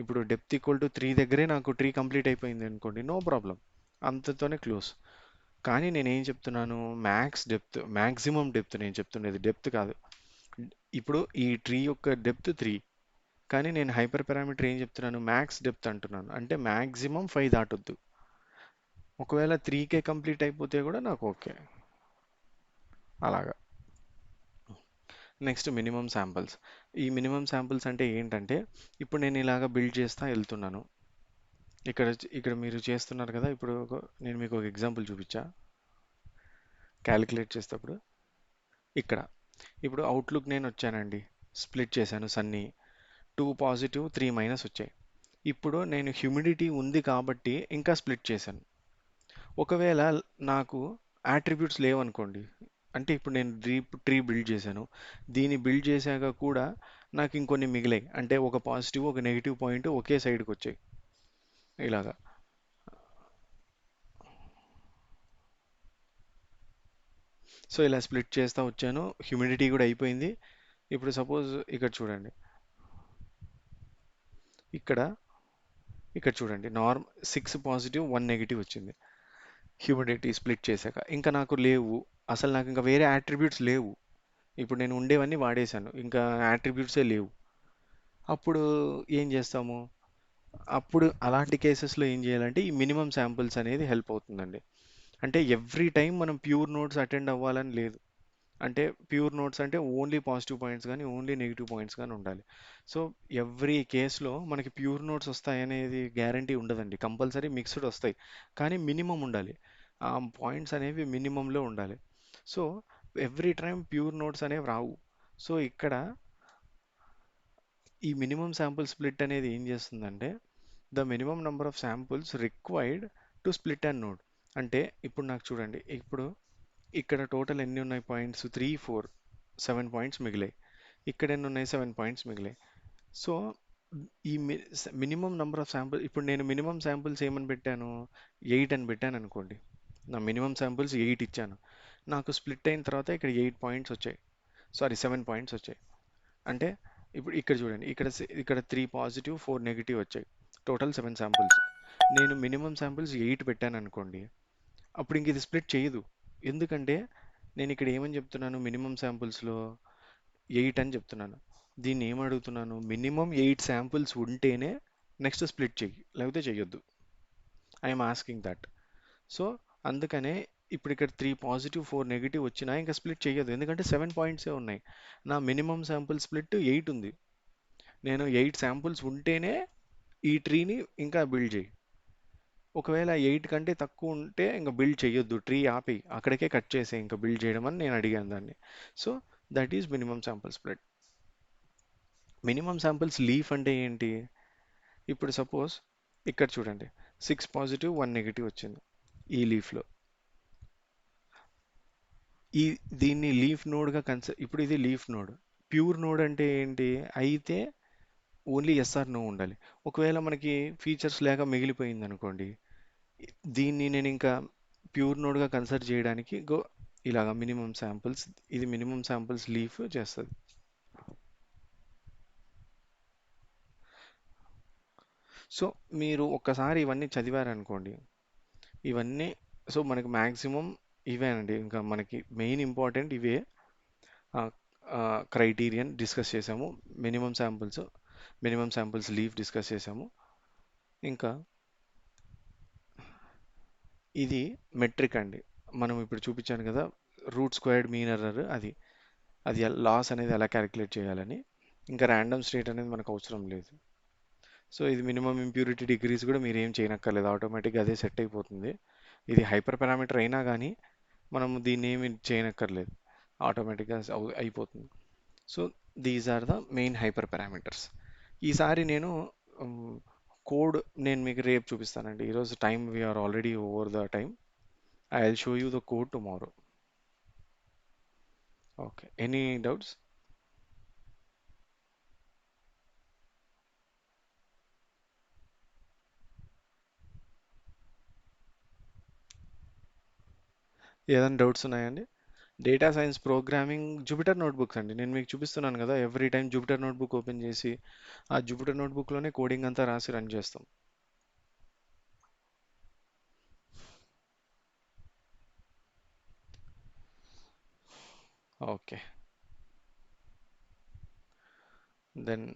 S1: ఇప్పుడు డెప్త్ ఈక్వల్ టు 3 దగ్గరే నాకు ట్రీ కంప్లీట్ అయిపోయింది అనుకోండి, నో ప్రాబ్లం, అంతతోనే క్లోజ్. కానీ నేను ఏం చెప్తున్నాను, మ్యాక్స్ డెప్త్, మ్యాక్సిమం డెప్త్ నేను చెప్తున్నది, డెప్త్ కాదు. ఇప్పుడు ఈ ట్రీ యొక్క డెప్త్ 3, కానీ నేను హైపర్ పారామీటర్ ఏం చెప్తున్నాను, మ్యాక్స్ డెప్త్ అంటున్నాను. అంటే మ్యాక్సిమం 5 దాటొద్దు. ఒకవేళ 3కే కంప్లీట్ అయిపోతే కూడా నాకు ఓకే, అలాగా. Next minimum samples. ఈ మినిమం శాంపిల్స్ అంటే ఏంటంటే ఇప్పుడు నేను ఇలాగ బిల్డ్ చేస్తా వెళ్తున్నాను. ఇక్కడ ఇక్కడ మీరు చేస్తున్నారు కదా, ఇప్పుడు నేను మీకు ఒక ఎగ్జాంపుల్ చూపించా క్యాలిక్యులేట్ చేసేటప్పుడు. ఇక్కడ ఇప్పుడు అవుట్లుక్ నేను వచ్చానండి, స్ప్లిట్ చేశాను సన్నీ, 2 పాజిటివ్ 3 మైనస్ వచ్చాయి. ఇప్పుడు నేను హ్యూమిడిటీ ఉంది కాబట్టి ఇంకా స్ప్లిట్ చేశాను. ఒకవేళ నాకు యాట్రిబ్యూట్స్ లేవనుకోండి, అంటే ఇప్పుడు నేను ట్రీ బిల్డ్ చేశాను, దీన్ని బిల్డ్ చేశాక కూడా నాకు ఇంకొన్ని మిగిలాయి, అంటే ఒక పాజిటివ్ ఒక నెగిటివ్ పాయింట్ ఒకే సైడ్కి వచ్చాయి ఇలాగా. సో ఇలా స్ప్లిట్ చేస్తా వచ్చాను. హ్యూమిడిటీ కూడా అయిపోయింది. ఇప్పుడు సపోజ్ ఇక్కడ చూడండి. ఇక్కడ ఇక్కడ చూడండి. నార్మ్ 6 పాజిటివ్ 1 నెగిటివ్ వచ్చింది. హ్యూమిడిటీ స్ప్లిట్ చేశాక ఇంకా నాకు లేవు. అసలు నాకు ఇంకా వేరే యాట్రిబ్యూట్స్ లేవు. ఇప్పుడు నేను ఉండేవన్నీ వాడేశాను. ఇంకా యాట్రిబ్యూట్సే లేవు. అప్పుడు ఏం చేస్తాము? అప్పుడు అలాంటి కేసెస్లో ఏం చేయాలంటే ఈ మినిమం శాంపిల్స్ అనేది హెల్ప్ అవుతుందండి. అంటే ఎవ్రీ టైం మనం ప్యూర్ నోట్స్ అటెండ్ అవ్వాలని లేదు. అంటే ప్యూర్ నోట్స్ అంటే ఓన్లీ పాజిటివ్ పాయింట్స్ కానీ ఓన్లీ నెగిటివ్ పాయింట్స్ కానీ ఉండాలి. సో ఎవ్రీ కేస్లో మనకి ప్యూర్ నోట్స్ వస్తాయనేది గ్యారంటీ ఉండదండి. కంపల్సరీ మిక్స్డ్ వస్తాయి. కానీ మినిమం ఉండాలి. ఆ పాయింట్స్ అనేవి మినిమంలో ఉండాలి. So every time pure notes అనేవి రావు. సో ఇక్కడ ఈ మినిమం శాంపుల్ స్ప్లిట్ అనేది ఏం చేస్తుందంటే the minimum number of samples required to split and node. అంటే ఇప్పుడు నాకు చూడండి. ఇప్పుడు ఇక్కడ టోటల్ ఎన్ని ఉన్నాయి పాయింట్స్? 3, 4, 7 పాయింట్స్ మిగిలాయి. ఇక్కడ ఎన్ని ఉన్నాయి? 7 పాయింట్స్ మిగిలాయి. సో ఈ మినిమం నెంబర్ ఆఫ్ శాంపుల్ ఇప్పుడు నేను మినిమం శాంపుల్స్ ఏమని పెట్టాను? 8 అని పెట్టాను అనుకోండి. నా మినిమం శాంపుల్స్ 8 ఇచ్చాను. నాకు స్ప్లిట్ అయిన తర్వాత ఇక్కడ 8 పాయింట్స్ వచ్చాయి. సారీ 7 పాయింట్స్ వచ్చాయి. అంటే ఇప్పుడు ఇక్కడ చూడండి. ఇక్కడ 3 పాజిటివ్ 4 నెగిటివ్ వచ్చాయి. Total 7 samples. నేను మినిమం శాంపుల్స్ 8 పెట్టాను అనుకోండి. అప్పుడు ఇంక ఇది స్ప్లిట్ చేయదు. ఎందుకంటే నేను ఇక్కడ ఏమని చెప్తున్నాను? మినిమం శాంపుల్స్లో 8 అని చెప్తున్నాను. దీన్ని ఏమడుగుతున్నాను? మినిమం 8 శాంపుల్స్ ఉంటేనే నెక్స్ట్ స్ప్లిట్ చెయ్యి, లేకపోతే చెయ్యొద్దు. I'm asking that. సో అందుకనే ఇప్పుడు ఇక్కడ 3 పాజిటివ్ 4 నెగిటివ్ వచ్చినా ఇంకా స్ప్లిట్ చెయ్యదు. ఎందుకంటే 7 పాయింట్సే ఉన్నాయి. నా మినిమం శాంపుల్ స్ప్లిట్ 8 ఉంది. నేను 8 శాంపుల్స్ ఉంటేనే ఈ ట్రీని ఇంకా బిల్డ్ చేయి. ఒకవేళ 8 కంటే తక్కువ ఉంటే ఇంకా బిల్డ్ చేయొద్దు. ట్రీ ఆపి అక్కడికే కట్ చేసే ఇంకా బిల్డ్ చేయడం అని నేను అడిగాను దాన్ని. So that is minimum sample split. Minimum samples leaf అంటే ఏంటి? ఇప్పుడు సపోజ్ ఇక్కడ చూడండి. 6 పాజిటివ్ 1 నెగిటివ్ వచ్చింది ఈ లీఫ్లో. ఈ దీన్ని లీఫ్ నోడ్గా ఇప్పుడు ఇది లీఫ్ నోడ్. ప్యూర్ నోడ్ అంటే ఏంటి? అయితే ఓన్లీ ఎస్ ఆర్ నో ఉండాలి. ఒకవేళ మనకి ఫీచర్స్ లేక మిగిలిపోయింది అనుకోండి. దీన్ని నేను ఇంకా ప్యూర్ నోడ్గా కన్సిడర్ చేయడానికి ఇలాగా మినిమం శాంపిల్స్, ఇది మినిమం శాంపిల్స్ లీఫ్ చేస్తుంది. సో మీరు ఒక్కసారి ఇవన్నీ చదివారనుకోండి. ఇవన్నీ సో మనకి మ్యాక్సిమం ఇవేనండి. ఇంకా మనకి మెయిన్ ఇంపార్టెంట్ ఇవే. క్రైటీరియన్ డిస్కస్ చేసాము. Minimum samples minimum samples leaf discuss చేసాము. ఇంకా ఇది మెట్రిక్ అండి. మనం ఇప్పుడు చూపించాను కదా, రూట్ స్క్వేర్డ్ మీన్ ఎర్రర్. అది లాస్ అనేది ఎలా క్యాలిక్యులేట్ చేయాలని. ఇంకా ర్యాండమ్ స్టేట్ అనేది మనకు అవసరం లేదు. సో ఇది మినిమం ఇంప్యూరిటీ డిగ్రీస్ కూడా మీరు ఏం చేయనక్కర్లేదు. ఆటోమేటిక్గా అదే సెట్ అయిపోతుంది. ఇది హైపర్ పారామీటర్ అయినా కానీ మనం దీన్ని ఏమి చేయనక్కర్లేదు. ఆటోమేటిక్గా అయిపోతుంది. So these are the main hyper parameters. ఈసారి నేను కోడ్ నేను మీకు రేపు చూపిస్తానండి. ఈరోజు time we are already over the time. I will show you the code tomorrow. Okay, any doubts? ఏదైనా డౌట్స్ ఉన్నాయండి? Data science programming Jupyter notebooks అండి. నేను మీకు చూపిస్తున్నాను కదా, every time Jupyter notebook open చేసి ఆ జూపిటర్ నోట్బుక్లోనే కోడింగ్ అంతా రాసి రన్ చేస్తాం. Okay, then